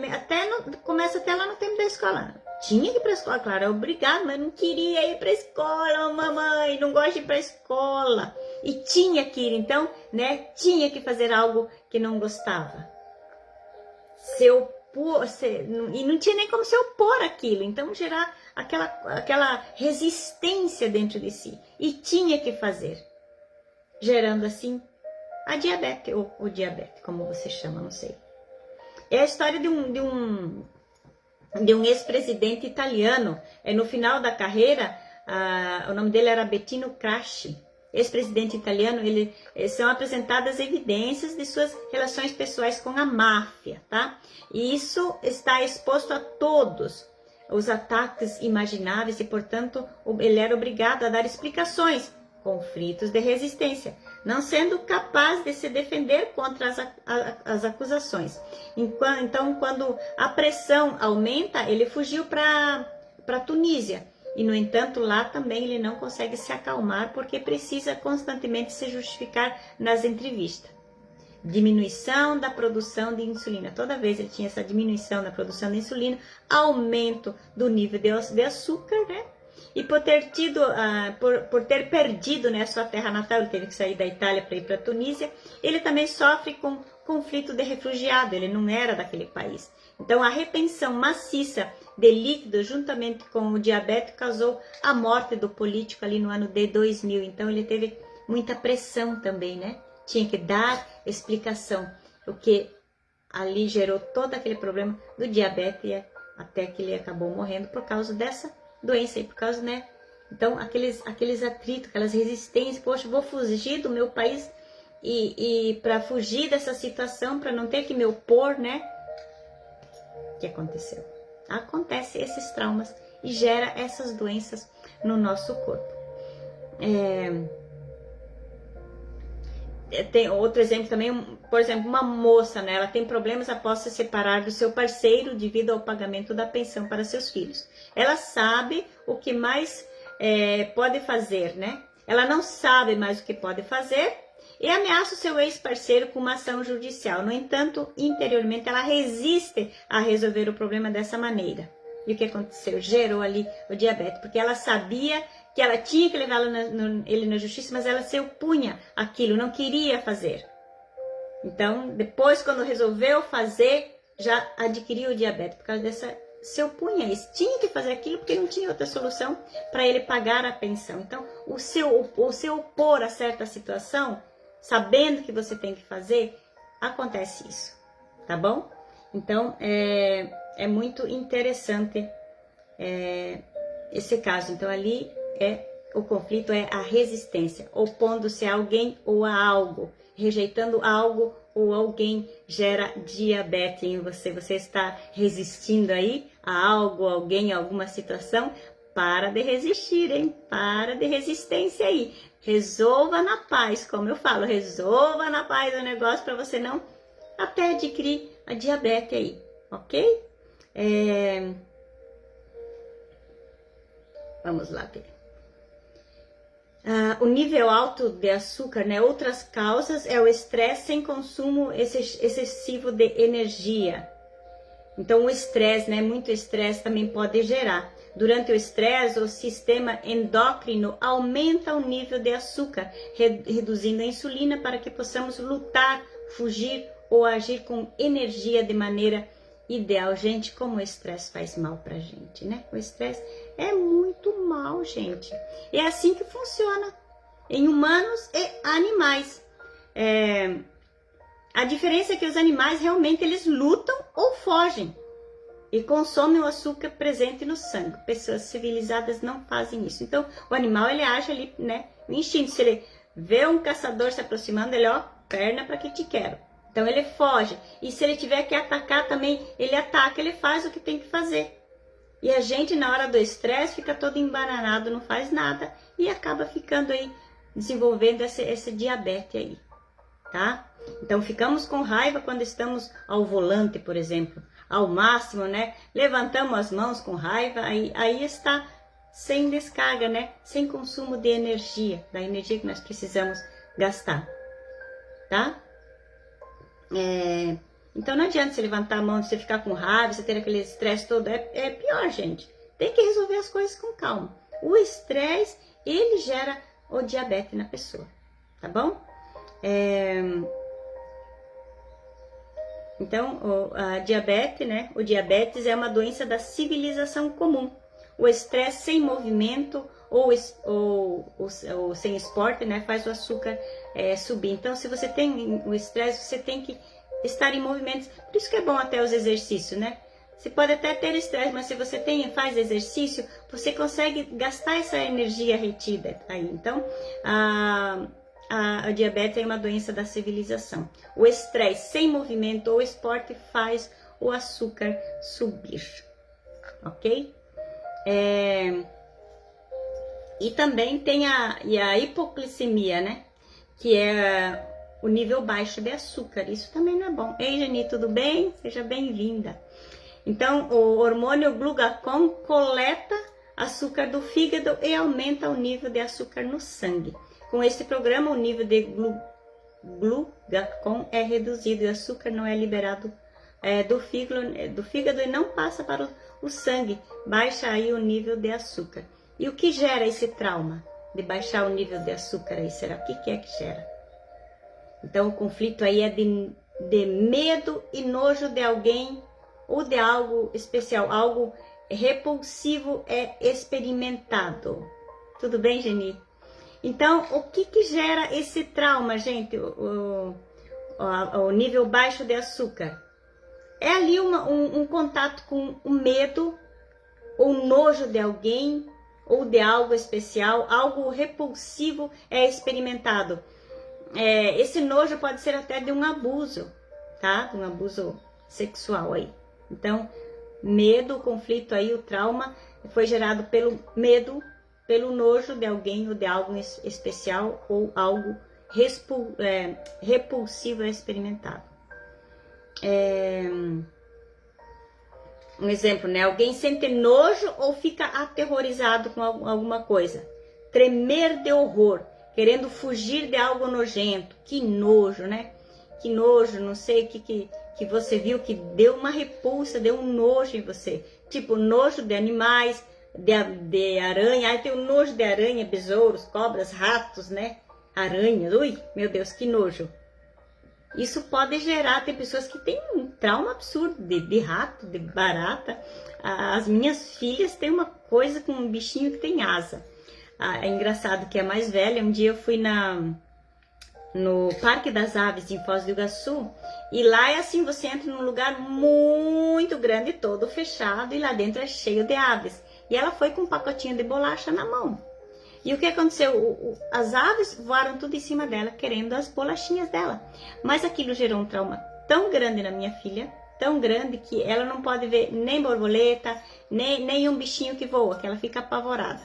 começa até lá no tempo da escola. Tinha que ir para a escola, claro, é obrigado, mas não queria ir para a escola, mamãe, não gosto de ir para a escola. E tinha que ir, então, né, tinha que fazer algo que não gostava. E não tinha nem como se opor àquilo, então gerar aquela resistência dentro de si. E tinha que fazer, gerando assim a diabetes, ou o diabetes, como você chama, não sei. É a história de um ex-presidente italiano. No final da carreira, o nome dele era Bettino Craxi, ex-presidente italiano. São apresentadas evidências de suas relações pessoais com a máfia, tá? E isso está exposto a todos os ataques imagináveis e, portanto, ele era obrigado a dar explicações, conflitos de resistência, não sendo capaz de se defender contra as acusações. Então, quando a pressão aumenta, ele fugiu para Tunísia. E, no entanto, lá também ele não consegue se acalmar porque precisa constantemente se justificar nas entrevistas. Diminuição da produção de insulina. Toda vez ele tinha essa diminuição da produção de insulina, aumento do nível de açúcar, né? E por ter perdido, né, a sua terra natal, ele teve que sair da Itália para ir para a Tunísia, ele também sofre com conflito de refugiado, ele não era daquele país. Então, a retenção maciça de líquido, juntamente com o diabetes, causou a morte do político ali no ano de 2000. Então, ele teve muita pressão também, né? Tinha que dar explicação, o que ali gerou todo aquele problema do diabetes, até que ele acabou morrendo por causa dessa doença aí, por causa, né? Então, aqueles atritos, aquelas resistências, poxa, vou fugir do meu país e para fugir dessa situação, para não ter que me opor, né? O que aconteceu? Acontece esses traumas e gera essas doenças no nosso corpo. Tem outro exemplo também, por exemplo, uma moça, né? Ela tem problemas após se separar do seu parceiro devido ao pagamento da pensão para seus filhos. Ela sabe o que mais pode fazer, né? Ela não sabe mais o que pode fazer e ameaça o seu ex-parceiro com uma ação judicial. No entanto, interiormente, ela resiste a resolver o problema dessa maneira. E o que aconteceu? Gerou ali o diabetes, porque ela sabia que ela tinha que levar ele na justiça, mas ela se opunha àquilo, não queria fazer. Então, depois, quando resolveu fazer, já adquiriu o diabetes, por causa dessa, se opunha a isso. Tinha que fazer aquilo porque não tinha outra solução para ele pagar a pensão. Então, o seu opor a certa situação, sabendo que você tem que fazer, acontece isso, tá bom? Então, é muito interessante esse caso. Então, ali o conflito é a resistência, opondo-se a alguém ou a algo, rejeitando algo ou alguém gera diabetes em você. Você está resistindo aí a algo, alguém, a alguma situação. Para de resistir, hein? Para de resistência aí. Resolva na paz, como eu falo, resolva na paz o negócio para você não até adquirir a diabetes aí, ok? Vamos lá ver. O nível alto de açúcar, né? Outras causas é o estresse sem consumo excessivo de energia. Então, o estresse, né? Muito estresse também pode gerar. Durante o estresse, o sistema endócrino aumenta o nível de açúcar, reduzindo a insulina para que possamos lutar, fugir ou agir com energia de maneira ideal. Gente, como o estresse faz mal pra gente, né? O estresse é muito mal, gente. É assim que funciona em humanos e animais. A diferença é que os animais realmente eles lutam ou fogem e consomem o açúcar presente no sangue. Pessoas civilizadas não fazem isso. Então, o animal ele age ali, né? O instinto, se ele vê um caçador se aproximando, ele perna para que te quero. Então ele foge. E se ele tiver que atacar também, ele ataca, ele faz o que tem que fazer. E a gente, na hora do estresse, fica todo embananado, não faz nada e acaba ficando aí, desenvolvendo esse diabetes aí, tá? Então ficamos com raiva quando estamos ao volante, por exemplo, ao máximo, né? Levantamos as mãos com raiva, aí está sem descarga, né? Sem consumo de energia, da energia que nós precisamos gastar, tá? Então não adianta você levantar a mão, você ficar com raiva, você ter aquele estresse todo, é pior, gente. Tem que resolver as coisas com calma. O estresse, ele gera o diabetes na pessoa, tá bom? Então, a diabetes, né? O diabetes é uma doença da civilização comum. O estresse sem movimento ou sem esporte, né? Faz o açúcar subir. Então, se você tem o estresse, você tem que estar em movimentos. Por isso que é bom até os exercícios, né? Você pode até ter estresse, mas se você faz exercício, você consegue gastar essa energia retida aí. Então, a diabetes é uma doença da civilização. O estresse sem movimento ou esporte faz o açúcar subir, ok? E também tem a hipoglicemia, né? Que é o nível baixo de açúcar. Isso também não é bom. Ei, Jani, tudo bem? Seja bem-vinda. Então, o hormônio glucagon coleta açúcar do fígado e aumenta o nível de açúcar no sangue. Com este programa, o nível de glucagon é reduzido e o açúcar não é liberado do fígado e não passa para o sangue. Baixa aí o nível de açúcar. E o que gera esse trauma de baixar o nível de açúcar aí? Será? O que é que gera? Então, o conflito aí é de medo e nojo de alguém ou de algo especial, algo repulsivo é experimentado. Tudo bem, Geni? Então, o que gera esse trauma, gente? O nível baixo de açúcar. É ali um contato com o medo ou nojo de alguém ou de algo especial, algo repulsivo é experimentado. Esse nojo pode ser até de um abuso, tá? De um abuso sexual aí. Então, medo, o conflito aí, o trauma foi gerado pelo medo, pelo nojo de alguém ou de algo especial ou algo repulsivo é experimentado. Um exemplo, né? Alguém sente nojo ou fica aterrorizado com alguma coisa. Tremer de horror, querendo fugir de algo nojento. Que nojo, né? Que nojo, não sei o que você viu que deu uma repulsa, deu um nojo em você. Tipo, nojo de animais, de aranha. Aí tem o nojo de aranha, besouros, cobras, ratos, né? Aranhas. Ui, meu Deus, que nojo. Isso pode gerar, tem pessoas que têm um trauma absurdo de rato, de barata. As minhas filhas têm uma coisa com um bichinho que tem asa. É engraçado que a mais velha, um dia eu fui no Parque das Aves em Foz do Iguaçu, e lá é assim, você entra num lugar muito grande, todo fechado, e lá dentro é cheio de aves. E ela foi com um pacotinho de bolacha na mão. E o que aconteceu? As aves voaram tudo em cima dela, querendo as bolachinhas dela. Mas aquilo gerou um trauma tão grande na minha filha, tão grande, que ela não pode ver nem borboleta, nem um bichinho que voa, que ela fica apavorada.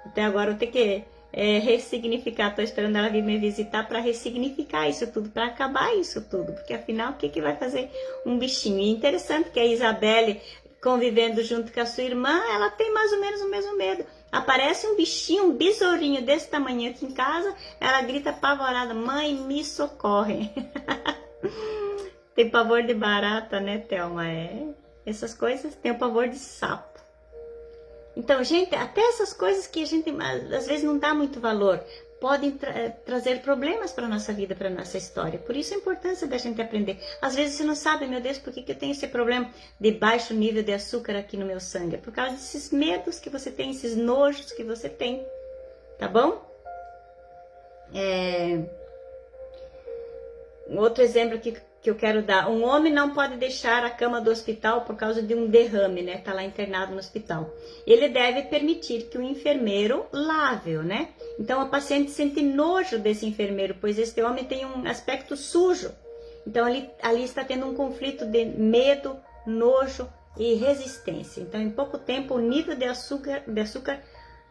Até agora eu tenho que ressignificar, estou esperando ela vir me visitar para ressignificar isso tudo, para acabar isso tudo, porque afinal o que vai fazer um bichinho? E interessante que a Isabelle, convivendo junto com a sua irmã, ela tem mais ou menos o mesmo medo. Aparece um bichinho, um besourinho desse tamanho aqui em casa, ela grita apavorada: mãe, me socorre. Tem pavor de barata, né, Thelma? Essas coisas, tem o pavor de sapo. Então, gente, até essas coisas que a gente às vezes não dá muito valor, podem trazer problemas para a nossa vida, para a nossa história. Por isso a importância da gente aprender. Às vezes você não sabe, meu Deus, por que eu tenho esse problema de baixo nível de açúcar aqui no meu sangue? É por causa desses medos que você tem, esses nojos que você tem, tá bom? Um outro exemplo que eu quero dar: um homem não pode deixar a cama do hospital por causa de um derrame, né? Tá lá internado no hospital. Ele deve permitir que o enfermeiro lave-o, né? Então, a paciente sente nojo desse enfermeiro, pois este homem tem um aspecto sujo. Então, ali está tendo um conflito de medo, nojo e resistência. Então, em pouco tempo, o nível de açúcar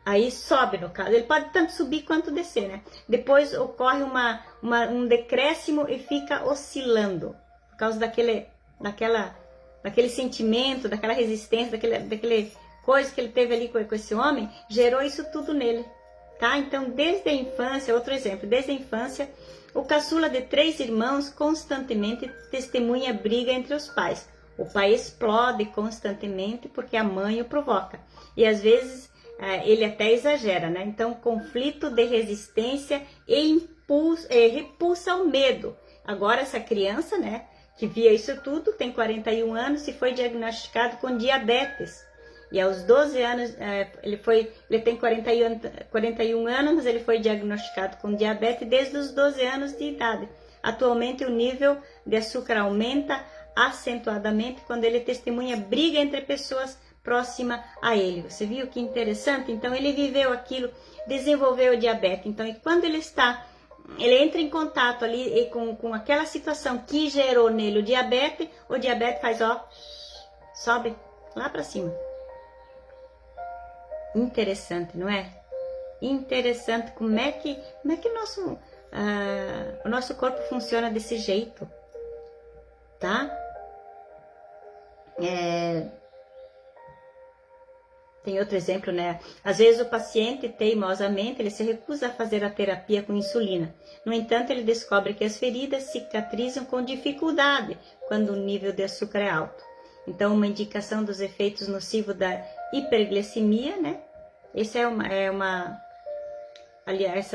aí sobe, no caso. Ele pode tanto subir quanto descer, né? Depois ocorre um decréscimo e fica oscilando. Por causa daquele sentimento, daquela resistência, daquele coisa que ele teve ali com esse homem, gerou isso tudo nele. tá? Então, desde a infância, outro exemplo, desde a infância, o caçula de 3 irmãos constantemente testemunha briga entre os pais. O pai explode constantemente porque a mãe o provoca. E às vezes ele até exagera, né? Então, conflito de resistência e repulsa ao medo. Agora, essa criança, né, que via isso tudo, tem 41 anos e foi diagnosticado com diabetes. E aos 12 anos, ele tem 41 anos, mas ele foi diagnosticado com diabetes desde os 12 anos de idade. Atualmente, o nível de açúcar aumenta acentuadamente quando ele testemunha briga entre pessoas próximas a ele. Você viu que interessante? Então, ele viveu aquilo, desenvolveu o diabetes. Então, e quando ele entra em contato ali com aquela situação que gerou nele o diabetes faz, ó, sobe lá para cima. Interessante, não é? Interessante como é que o nosso corpo funciona desse jeito, tá? Tem outro exemplo, né? Às vezes o paciente, teimosamente, ele se recusa a fazer a terapia com insulina. No entanto, ele descobre que as feridas cicatrizam com dificuldade quando o nível de açúcar é alto. Então, uma indicação dos efeitos nocivos da hiperglicemia, né? Esse aliás,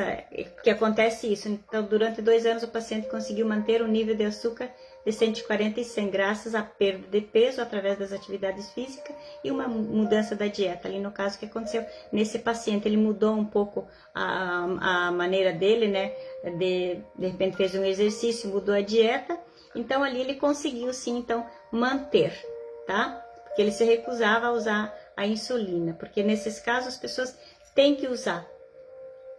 que acontece isso. Então, durante 2 anos, o paciente conseguiu manter o nível de açúcar de 140 e 100 graças à perda de peso através das atividades físicas e uma mudança da dieta. Ali no caso, o que aconteceu nesse paciente, ele mudou um pouco a maneira dele, né? De repente fez um exercício, mudou a dieta. Então, ali ele conseguiu sim, então, manter, tá? Porque ele se recusava a usar a insulina, porque nesses casos as pessoas têm que usar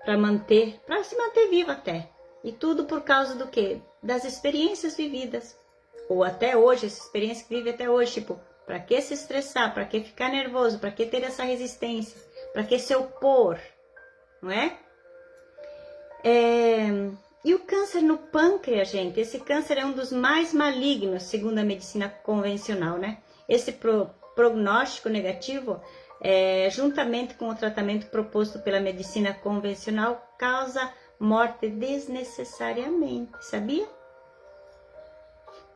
para se manter viva até. E tudo por causa do quê? Das experiências vividas. Ou até hoje, essa experiência que vive até hoje, tipo, para que se estressar, para que ficar nervoso, para que ter essa resistência, para que se opor, não é? E o câncer no pâncreas, gente, esse câncer é um dos mais malignos, segundo a medicina convencional, né? Esse prognóstico negativo, juntamente com o tratamento proposto pela medicina convencional, causa morte desnecessariamente, sabia?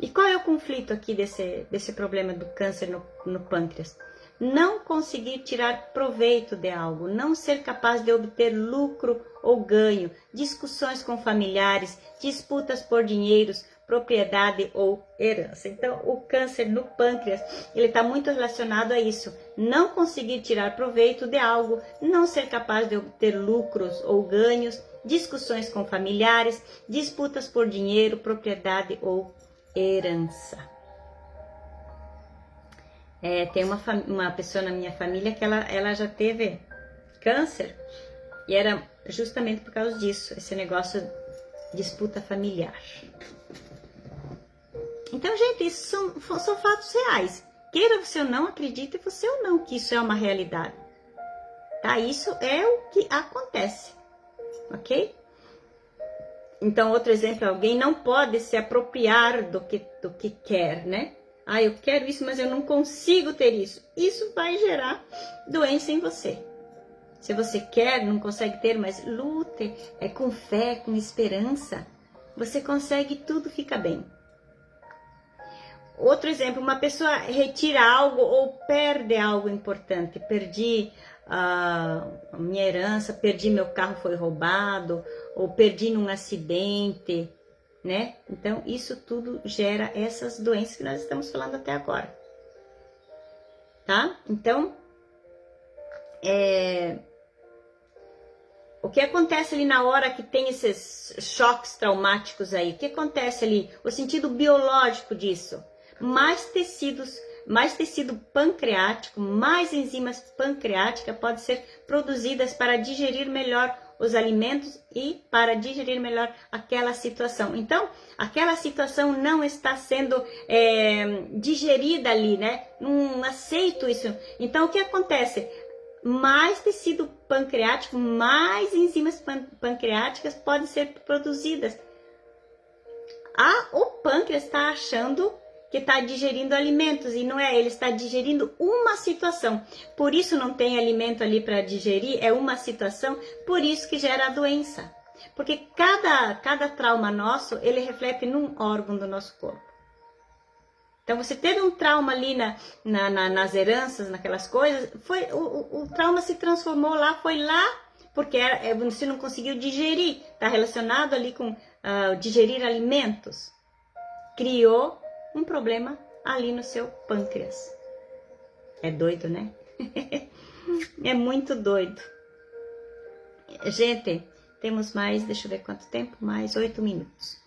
E qual é o conflito aqui desse problema do câncer no pâncreas? Não conseguir tirar proveito de algo, não ser capaz de obter lucro ou ganho, discussões com familiares, disputas por dinheiros, propriedade ou herança. Então, o câncer no pâncreas, ele está muito relacionado a isso. Não conseguir tirar proveito de algo, não ser capaz de obter lucros ou ganhos, discussões com familiares, disputas por dinheiro, propriedade ou herança. Tem uma pessoa na minha família que ela já teve câncer e era justamente por causa disso, esse negócio de disputa familiar. Então, gente, isso são fatos reais. Queira você ou não, acredite você ou não que isso é uma realidade. Tá? Isso é o que acontece. Ok? Então, outro exemplo, alguém não pode se apropriar do que quer, né? Ah, eu quero isso, mas eu não consigo ter isso. Isso vai gerar doença em você. Se você quer, não consegue ter, mas lute, com fé, com esperança, você consegue, tudo fica bem. Outro exemplo, uma pessoa retira algo ou perde algo importante. Perdi a minha herança, perdi meu carro, foi roubado, ou perdi num acidente, né? Então, isso tudo gera essas doenças que nós estamos falando até agora. Tá? Então, o que acontece ali na hora que tem esses choques traumáticos aí? O que acontece ali? O sentido biológico disso. Mais tecido pancreático, mais enzimas pancreáticas podem ser produzidas para digerir melhor os alimentos e para digerir melhor aquela situação. Então, aquela situação não está sendo digerida ali, né? Não aceito isso. Então, o que acontece? Mais tecido pancreático, mais enzimas pancreáticas podem ser produzidas. O pâncreas está achando que está digerindo alimentos, e não é, ele está digerindo uma situação. Por isso não tem alimento ali para digerir, é uma situação, por isso que gera a doença. Porque cada trauma nosso, ele reflete num órgão do nosso corpo. Então, você teve um trauma ali nas heranças, naquelas coisas, o trauma se transformou lá, foi lá, porque você não conseguiu digerir. Está relacionado ali com digerir alimentos. Criou um problema ali no seu pâncreas. É doido, né? É muito doido. Gente, temos mais, deixa eu ver quanto tempo, mais 8 minutos.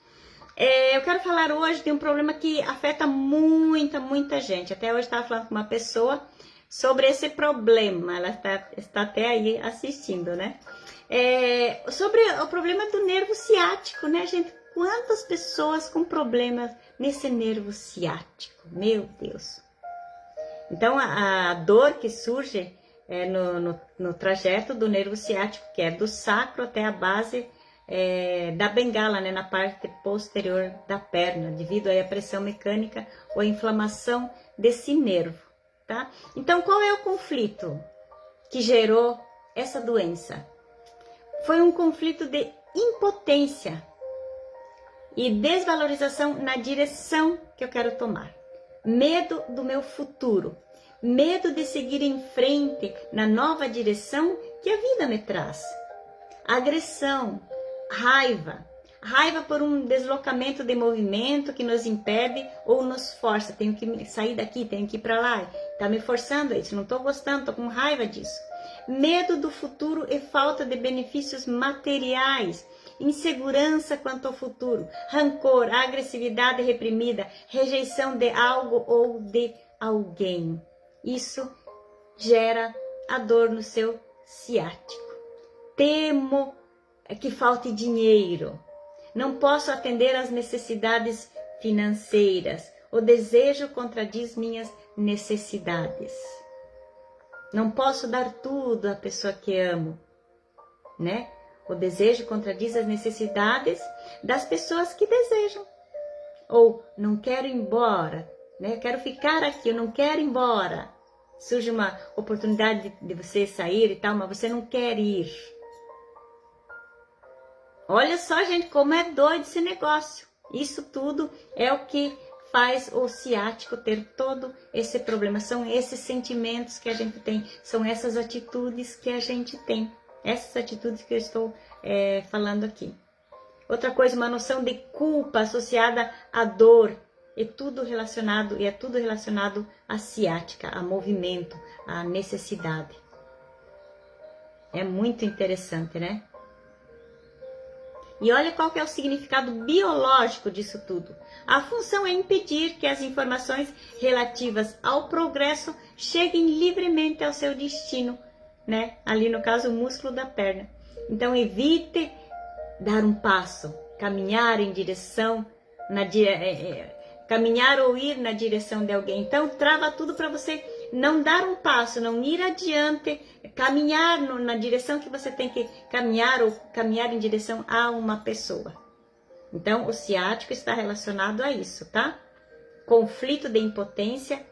Eu quero falar hoje de um problema que afeta muita gente. Até hoje estava falando com uma pessoa sobre esse problema. Ela está até aí assistindo, né? Sobre o problema do nervo ciático, né, gente? Quantas pessoas com problemas nesse nervo ciático? Meu Deus! Então, a dor que surge no trajeto do nervo ciático, que é do sacro até a base da bengala, né, na parte posterior da perna, devido à pressão mecânica ou à inflamação desse nervo, tá? Então, qual é o conflito que gerou essa doença? Foi um conflito de impotência e desvalorização na direção que eu quero tomar. Medo do meu futuro, medo de seguir em frente na nova direção que a vida me traz. Agressão, raiva por um deslocamento de movimento que nos impede ou nos força. Tenho que sair daqui, tenho que ir para lá, tá me forçando a isso, não estou gostando, estou com raiva disso. Medo do futuro e falta de benefícios materiais, insegurança quanto ao futuro, rancor, agressividade reprimida, rejeição de algo ou de alguém. Isso gera a dor no seu ciático. Temo que falte dinheiro. Não posso atender às necessidades financeiras. O desejo contradiz minhas necessidades. Não posso dar tudo à pessoa que amo, né? O desejo contradiz as necessidades das pessoas que desejam. Ou não quero ir embora, né? Eu quero ficar aqui, eu não quero ir embora. Surge uma oportunidade de você sair e tal, mas você não quer ir. Olha só, gente, como é doido esse negócio. Isso tudo é o que faz o ciático ter todo esse problema. São esses sentimentos que a gente tem, são essas atitudes que a gente tem. Essas atitudes que eu estou falando aqui. Outra coisa, uma noção de culpa associada à dor. É tudo relacionado à ciática, a movimento, à necessidade. É muito interessante, né? E olha qual que é o significado biológico disso tudo. A função é impedir que as informações relativas ao progresso cheguem livremente ao seu destino, né? Ali no caso o músculo da perna. Então evite dar um passo, caminhar em direção, caminhar ou ir na direção de alguém. Então trava tudo para você não dar um passo, não ir adiante, caminhar na direção que você tem que caminhar ou caminhar em direção a uma pessoa. Então o ciático está relacionado a isso, tá? Conflito de impotência,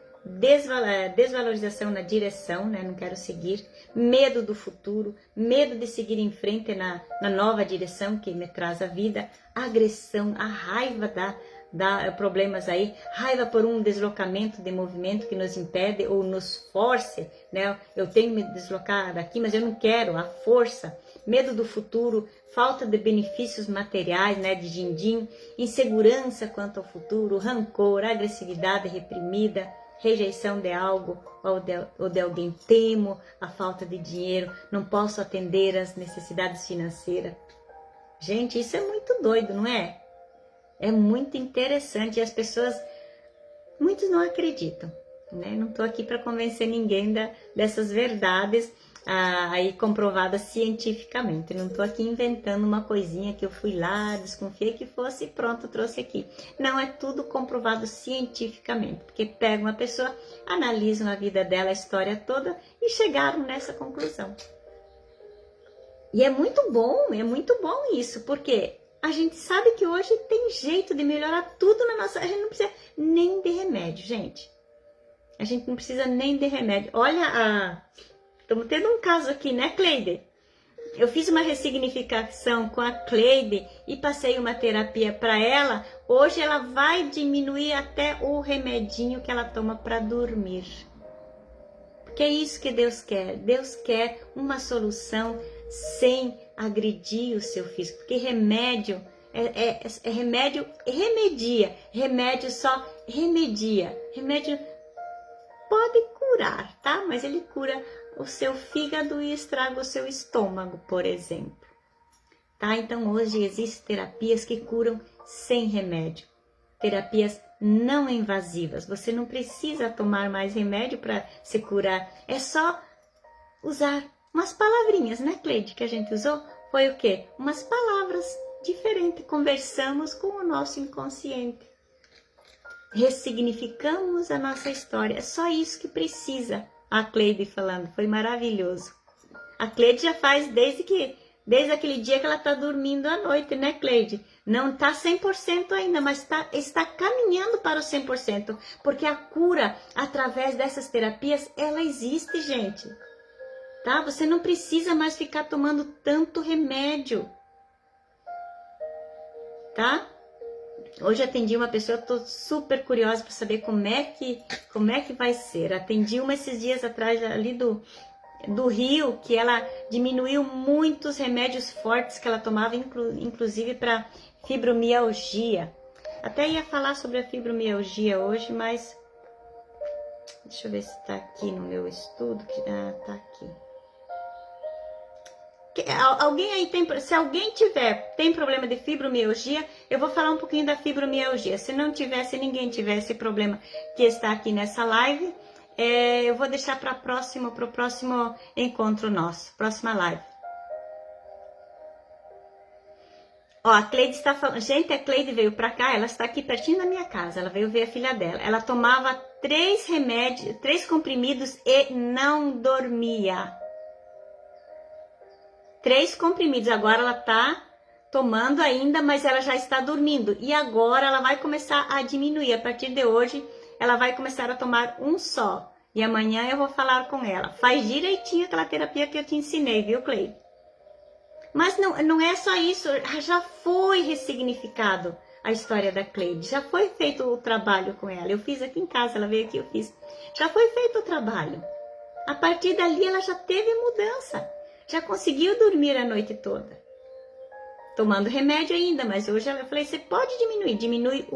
desvalorização na direção, né? Não quero seguir, medo do futuro, medo de seguir em frente na nova direção que me traz a vida, agressão, a raiva dá problemas aí, raiva por um deslocamento de movimento que nos impede ou nos force, né? Eu tenho que me deslocar daqui, mas eu não quero, a força, medo do futuro, falta de benefícios materiais, né? De din-din, insegurança quanto ao futuro, rancor, agressividade reprimida, rejeição de algo ou de alguém, temo a falta de dinheiro, não posso atender às necessidades financeiras. Gente, isso é muito doido, não é? É muito interessante e as pessoas, muitos não acreditam, né? Não estou aqui para convencer ninguém dessas verdades aí comprovadas cientificamente. Não estou aqui inventando uma coisinha que eu fui lá, desconfiei que fosse e pronto, trouxe aqui. Não, é tudo comprovado cientificamente, porque pegam uma pessoa, analisam a vida dela, a história toda e chegaram nessa conclusão. E é muito bom isso, porque A gente sabe que hoje tem jeito de melhorar tudo na nossa... A gente não precisa nem de remédio, gente. A gente não precisa nem de remédio. Olha, estamos tendo um caso aqui, né, Cleide? Eu fiz uma ressignificação com a Cleide e passei uma terapia para ela. Hoje ela vai diminuir até o remedinho que ela toma para dormir. Porque é isso que Deus quer. Deus quer uma solução sem agredir o seu físico. Porque remédio remédio remedia. Remédio só remedia. Remédio pode curar, tá? Mas ele cura o seu fígado e estraga o seu estômago, por exemplo. Tá? Então hoje existem terapias que curam sem remédio. Terapias não invasivas. Você não precisa tomar mais remédio para se curar. É só usar umas palavrinhas, né, Cleide, que a gente usou? Foi o quê? Umas palavras diferentes. Conversamos com o nosso inconsciente. Ressignificamos a nossa história. É só isso que precisa. A Cleide falando, foi maravilhoso. A Cleide já faz desde aquele dia que ela está dormindo à noite, né, Cleide? Não está 100% ainda, mas está caminhando para o 100%. Porque a cura, através dessas terapias, ela existe, gente. Tá? Você não precisa mais ficar tomando tanto remédio. Tá? Hoje atendi uma pessoa, estou super curiosa para saber como é que vai ser. Atendi uma esses dias atrás ali do Rio, que ela diminuiu muitos remédios fortes que ela tomava, inclusive para fibromialgia. Até ia falar sobre a fibromialgia hoje, mas deixa eu ver se está aqui no meu estudo. Está aqui. Alguém aí se alguém tem problema de fibromialgia, eu vou falar um pouquinho da fibromialgia. Se ninguém tivesse problema que está aqui nessa live, eu vou deixar para o próximo encontro nosso, próxima live. Ó, a Cleide está falando, gente, a Cleide veio para cá, ela está aqui pertinho da minha casa, ela veio ver a filha dela. Ela tomava 3 comprimidos e não dormia. 3 comprimidos, agora ela tá tomando ainda, mas ela já está dormindo. E agora ela vai começar a diminuir. A partir de hoje, ela vai começar a tomar um só. E amanhã eu vou falar com ela. Faz direitinho aquela terapia que eu te ensinei, viu, Cleide? Mas não é só isso, já foi ressignificado a história da Cleide. Já foi feito o trabalho com ela. Eu fiz aqui em casa, ela veio aqui, eu fiz. Já foi feito o trabalho. A partir dali, ela já teve mudança. Já conseguiu dormir a noite toda. Tomando remédio ainda, mas hoje eu falei, você pode diminuir.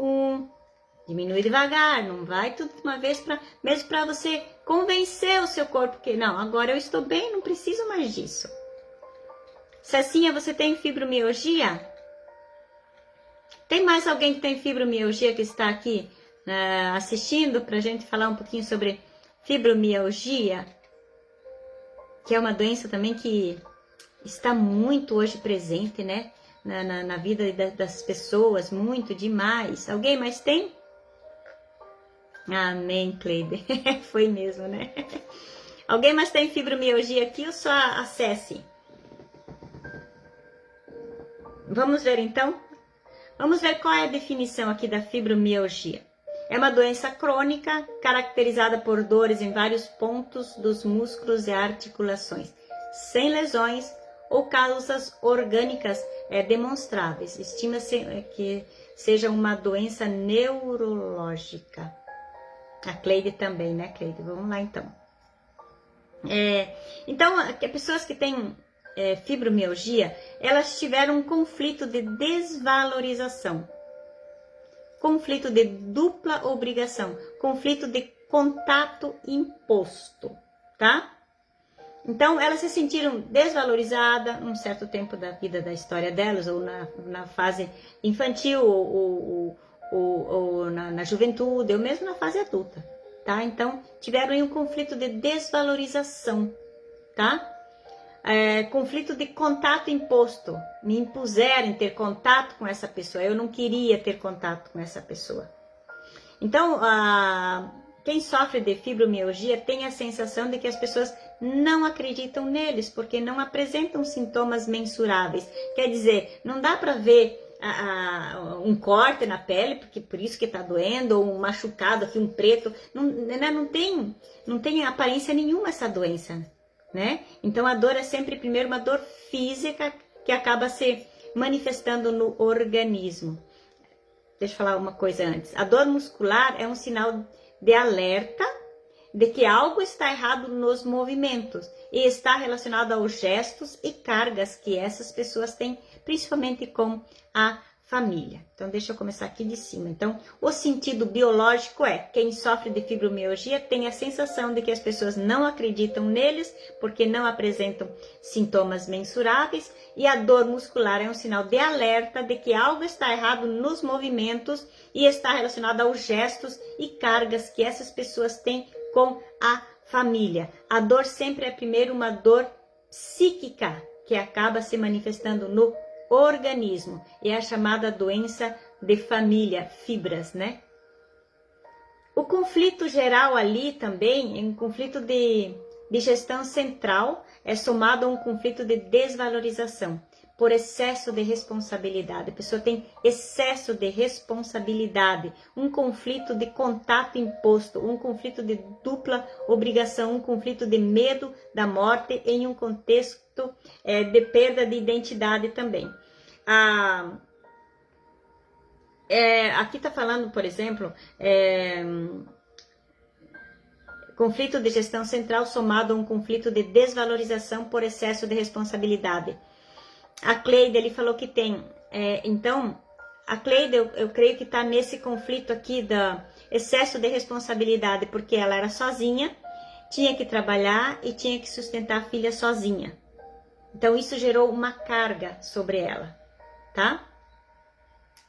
Diminui devagar, não vai tudo de uma vez, mesmo para você convencer o seu corpo que não, agora eu estou bem, não preciso mais disso. Cecinha, você tem fibromialgia? Tem mais alguém que tem fibromialgia que está aqui assistindo para a gente falar um pouquinho sobre fibromialgia? Que é uma doença também que está muito hoje presente, né? Na vida das pessoas, muito demais. Alguém mais tem? Amém, Cleide. Foi mesmo, né? Alguém mais tem fibromialgia aqui ou só acesse? Vamos ver então? Vamos ver qual é a definição aqui da fibromialgia. É uma doença crônica caracterizada por dores em vários pontos dos músculos e articulações, sem lesões ou causas orgânicas demonstráveis. Estima-se que seja uma doença neurológica. A Cleide também, né, Cleide? Vamos lá, então. Então, pessoas que têm fibromialgia, elas tiveram um conflito de desvalorização. Conflito de dupla obrigação, conflito de contato imposto, tá? Então, elas se sentiram desvalorizadas num certo tempo da vida, da história delas, ou na fase infantil, ou na juventude, ou mesmo na fase adulta, tá? Então, tiveram aí um conflito de desvalorização, tá? Conflito de contato imposto. Me impuseram ter contato com essa pessoa. Eu não queria ter contato com essa pessoa. Então, quem sofre de fibromialgia tem a sensação de que as pessoas não acreditam neles, porque não apresentam sintomas mensuráveis. Quer dizer, não dá para ver um corte na pele, porque por isso que está doendo, ou um machucado aqui, um preto, não tem aparência nenhuma essa doença, né? Então a dor é sempre primeiro uma dor física que acaba se manifestando no organismo. Deixa eu falar uma coisa antes. A dor muscular é um sinal de alerta de que algo está errado nos movimentos e está relacionado aos gestos e cargas que essas pessoas têm, principalmente com a família. Então, deixa eu começar aqui de cima. Então, o sentido biológico é: quem sofre de fibromialgia tem a sensação de que as pessoas não acreditam neles porque não apresentam sintomas mensuráveis, e a dor muscular é um sinal de alerta de que algo está errado nos movimentos e está relacionado aos gestos e cargas que essas pessoas têm com a família. A dor sempre é primeiro uma dor psíquica que acaba se manifestando no organismo, e é a chamada doença de família, fibras, né? O conflito geral ali também é um conflito de gestão central, é somado a um conflito de desvalorização por excesso de responsabilidade. A pessoa tem excesso de responsabilidade, um conflito de contato imposto, um conflito de dupla obrigação, um conflito de medo da morte em um contexto de perda de identidade também. Aqui está falando, por exemplo, conflito de gestão central somado a um conflito de desvalorização por excesso de responsabilidade. A Cleide, ele falou que tem. Então, a Cleide, eu creio que está nesse conflito aqui da excesso de responsabilidade, porque ela era sozinha, tinha que trabalhar e tinha que sustentar a filha sozinha. Então, isso gerou uma carga sobre ela, tá?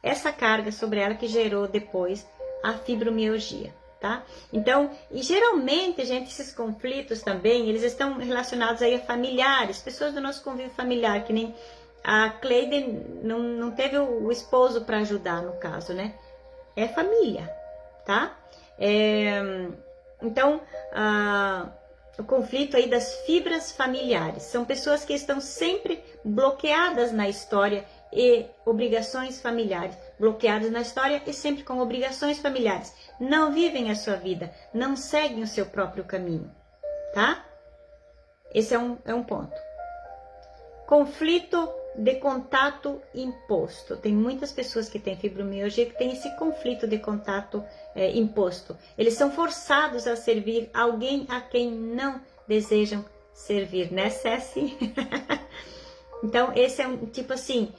Essa carga sobre ela que gerou depois a fibromialgia, tá? Então, e geralmente, gente, esses conflitos também, eles estão relacionados aí a familiares, pessoas do nosso convívio familiar, que nem a Cleide não teve o esposo para ajudar, no caso, né? É família, tá? Então, o conflito aí das fibras familiares. São pessoas que estão sempre bloqueadas na história e obrigações familiares. Bloqueadas na história e sempre com obrigações familiares. Não vivem a sua vida, não seguem o seu próprio caminho, tá? Esse é um ponto. Conflito de contato imposto. Tem muitas pessoas que têm fibromialgia que têm esse conflito de contato imposto. Eles são forçados a servir alguém a quem não desejam servir, né, Ceci? Então, esse é um tipo assim,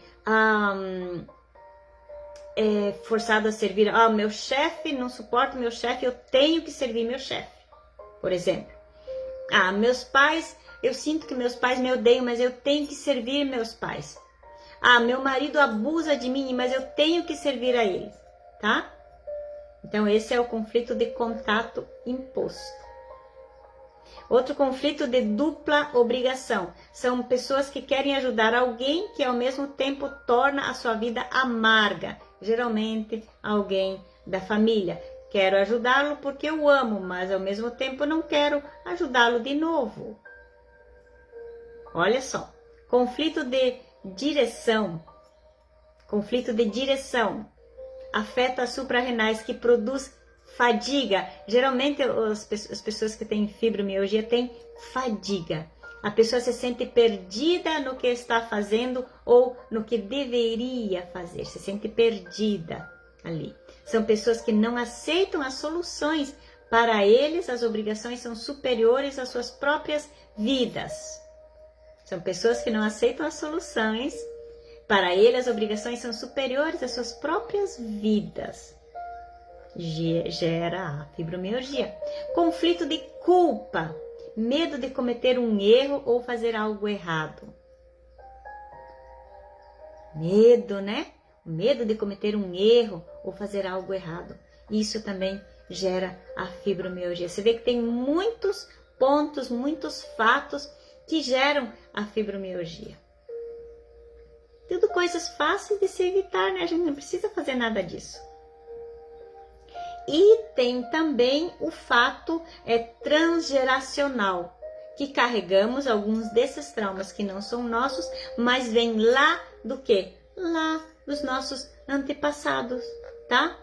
forçado a servir. Meu chefe, não suporto meu chefe, eu tenho que servir meu chefe, por exemplo. Meus pais, eu sinto que meus pais me odeiam, mas eu tenho que servir meus pais. Meu marido abusa de mim, mas eu tenho que servir a eles, tá? Então, esse é o conflito de contato imposto. Outro conflito de dupla obrigação. São pessoas que querem ajudar alguém que ao mesmo tempo torna a sua vida amarga. Geralmente, alguém da família. Quero ajudá-lo porque eu amo, mas ao mesmo tempo não quero ajudá-lo de novo. Olha só, conflito de direção. Conflito de direção afeta as suprarrenais, que produz fadiga. Geralmente as pessoas que têm fibromialgia têm fadiga. A pessoa se sente perdida no que está fazendo ou no que deveria fazer. Se sente perdida ali. São pessoas que não aceitam as soluções. Para eles, as obrigações são superiores às suas próprias vidas. São pessoas que não aceitam as soluções. Para eles, as obrigações são superiores às suas próprias vidas. Gera a fibromialgia. Conflito de culpa. Medo de cometer um erro ou fazer algo errado. Medo, né? Medo de cometer um erro ou fazer algo errado. Isso também gera a fibromialgia. Você vê que tem muitos pontos, muitos fatos que geram a fibromialgia. Tudo coisas fáceis de se evitar, né? A gente não precisa fazer nada disso. E tem também o fato transgeracional, que carregamos alguns desses traumas que não são nossos, mas vêm lá do quê? Lá dos nossos antepassados, tá?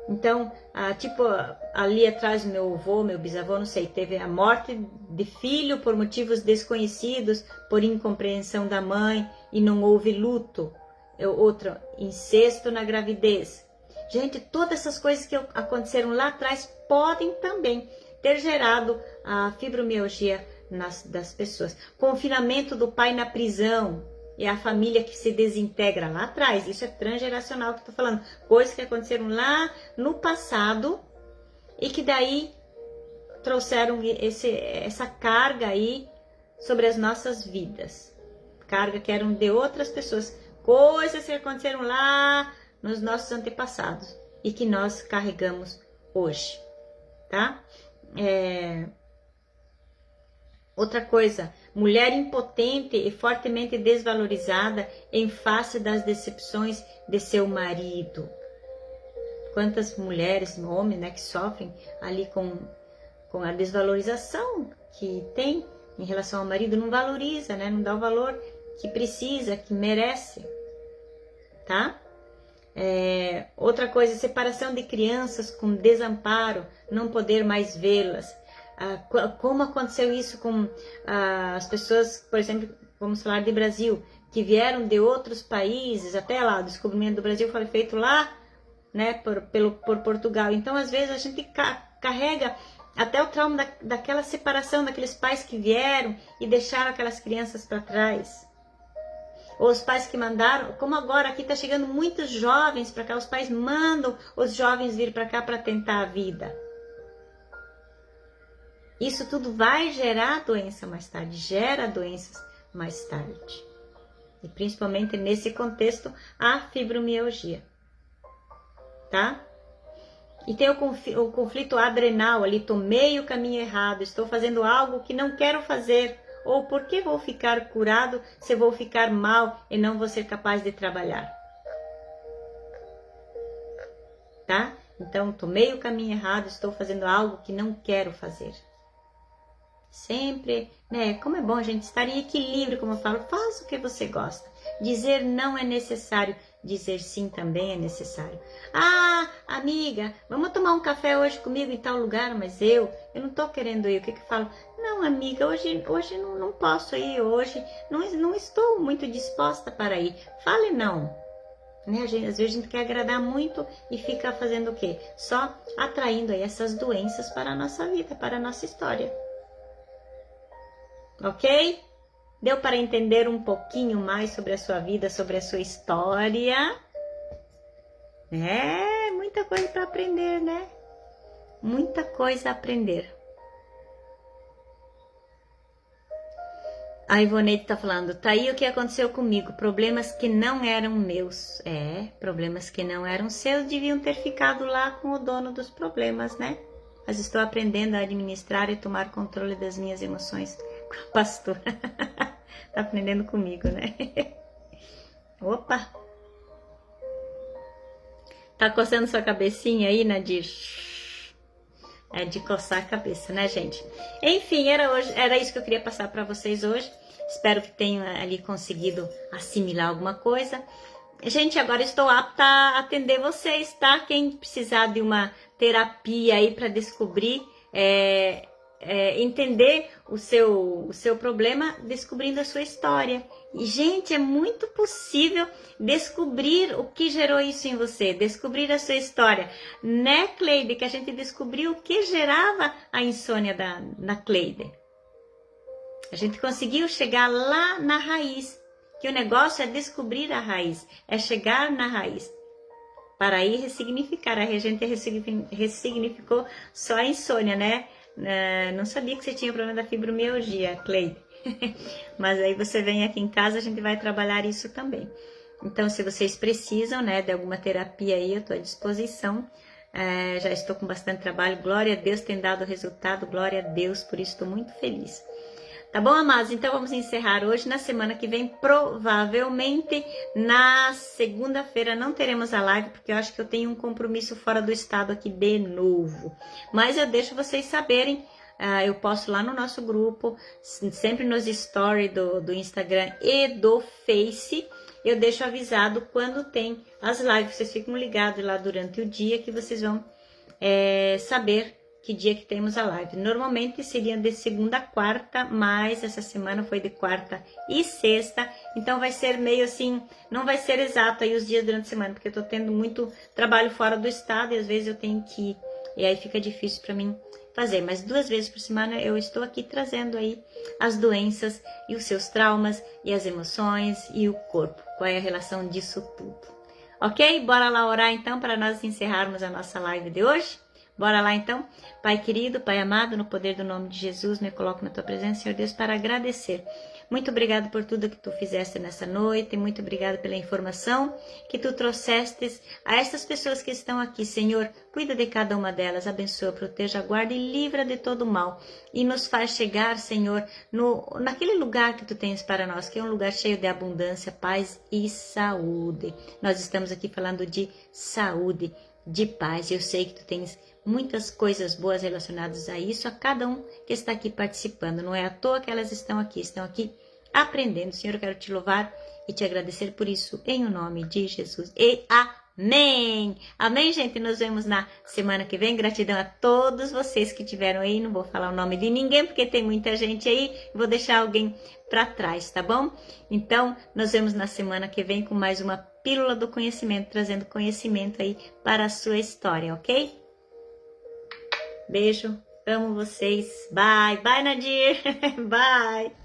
Então, tipo, ali atrás meu avô, meu bisavô, não sei, teve a morte de filho por motivos desconhecidos, por incompreensão da mãe e não houve luto. Outro, incesto na gravidez. Gente, todas essas coisas que aconteceram lá atrás podem também ter gerado a fibromialgia das pessoas. Confinamento do pai na prisão. É a família que se desintegra lá atrás. Isso é transgeracional que eu tô falando. Coisas que aconteceram lá no passado e que daí trouxeram essa carga aí sobre as nossas vidas. Carga que eram de outras pessoas. Coisas que aconteceram lá nos nossos antepassados e que nós carregamos hoje, tá? Outra coisa, mulher impotente e fortemente desvalorizada em face das decepções de seu marido. Quantas mulheres, homens, né, que sofrem ali com a desvalorização que tem em relação ao marido, não valoriza, né, não dá o valor que precisa, que merece, tá? Outra coisa, separação de crianças com desamparo, não poder mais vê-las. Como aconteceu isso com as pessoas, por exemplo, vamos falar de Brasil, que vieram de outros países, até lá, o descobrimento do Brasil foi feito lá, né, por Portugal. Então, às vezes, a gente carrega até o trauma daquela separação, daqueles pais que vieram e deixaram aquelas crianças para trás. Ou os pais que mandaram, como agora aqui está chegando muitos jovens para cá, os pais mandam os jovens vir para cá para tentar a vida. Isso tudo vai gerar doença mais tarde, gera doenças mais tarde. E principalmente nesse contexto, a fibromialgia. Tá? E tem o conflito adrenal ali, tomei o caminho errado, estou fazendo algo que não quero fazer. Ou por que vou ficar curado se vou ficar mal e não vou ser capaz de trabalhar? Tá? Então, tomei o caminho errado, estou fazendo algo que não quero fazer. Sempre, né? Como é bom a gente estar em equilíbrio, como eu falo, faça o que você gosta. Dizer não é necessário, dizer sim também é necessário. Ah, amiga, vamos tomar um café hoje comigo em tal lugar, mas eu não tô querendo ir. O que eu falo? Não, amiga, hoje não posso ir, hoje não estou muito disposta para ir. Fale não. Né? Às vezes a gente quer agradar muito e fica fazendo o quê? Só atraindo aí essas doenças para a nossa vida, para a nossa história. Ok? Deu para entender um pouquinho mais sobre a sua vida, sobre a sua história? Muita coisa para aprender, né? Muita coisa a aprender. A Ivonete tá falando, tá aí o que aconteceu comigo, problemas que não eram meus. Problemas que não eram seus deviam ter ficado lá com o dono dos problemas, né? Mas estou aprendendo a administrar e tomar controle das minhas emoções. Com a pastora. Tá aprendendo comigo, né? Opa! Tá coçando sua cabecinha aí, Nadir? É de coçar a cabeça, né, gente? Enfim, era isso que eu queria passar para vocês hoje. Espero que tenham ali conseguido assimilar alguma coisa. Gente, agora estou apta a atender vocês, tá? Quem precisar de uma terapia aí para descobrir, entender o seu problema, descobrindo a sua história. E, gente, é muito possível descobrir o que gerou isso em você, descobrir a sua história. Né, Cleide, que a gente descobriu o que gerava a insônia da Cleide. A gente conseguiu chegar lá na raiz, que o negócio é descobrir a raiz, é chegar na raiz. Para aí ressignificar, a gente ressignificou só a insônia, né? Não sabia que você tinha problema da fibromialgia, Cleide. Mas aí você vem aqui em casa, a gente vai trabalhar isso também. Então, se vocês precisam, né, de alguma terapia aí, eu estou à disposição. Já estou com bastante trabalho. Glória a Deus, tem dado resultado. Glória a Deus, por isso estou muito feliz. Tá bom, amados? Então vamos encerrar hoje. Na semana que vem, provavelmente na segunda-feira não teremos a live, porque eu acho que eu tenho um compromisso fora do estado aqui de novo. Mas eu deixo vocês saberem. Eu posto lá no nosso grupo, sempre nos stories do Instagram e do Face. eu deixo avisado quando tem as lives. Vocês ficam ligados lá durante o dia que vocês vão saber que dia que temos a live. Normalmente seria de segunda a quarta, mas essa semana foi de quarta e sexta, então vai ser meio assim, não vai ser exato aí os dias durante a semana, porque eu tô tendo muito trabalho fora do estado e às vezes eu tenho que ir, e aí fica difícil para mim fazer, mas 2 vezes por semana eu estou aqui trazendo aí as doenças e os seus traumas e as emoções e o corpo, qual é a relação disso tudo. Ok? Bora lá orar então para nós encerrarmos a nossa live de hoje? Bora lá então? Pai querido, Pai amado, no poder do nome de Jesus, me coloco na tua presença, Senhor Deus, para agradecer. Muito obrigado por tudo que tu fizeste nessa noite, muito obrigado pela informação que tu trouxestes a essas pessoas que estão aqui, Senhor. Cuida de cada uma delas, abençoa, proteja, guarda e livra de todo mal. E nos faz chegar, Senhor, naquele lugar que tu tens para nós, que é um lugar cheio de abundância, paz e saúde. Nós estamos aqui falando de saúde, de paz. Eu sei que tu tens muitas coisas boas relacionadas a isso, a cada um que está aqui participando. Não é à toa que elas estão aqui aprendendo. Senhor, eu quero te louvar e te agradecer por isso, em o nome de Jesus. E amém! Amém, gente? Nos vemos na semana que vem. Gratidão a todos vocês que tiveram aí. Não vou falar o nome de ninguém, porque tem muita gente aí. Vou deixar alguém para trás, tá bom? Então, nos vemos na semana que vem com mais uma Pílula do Conhecimento, trazendo conhecimento aí para a sua história, ok? Beijo, amo vocês. Bye, bye, Nadir. Bye.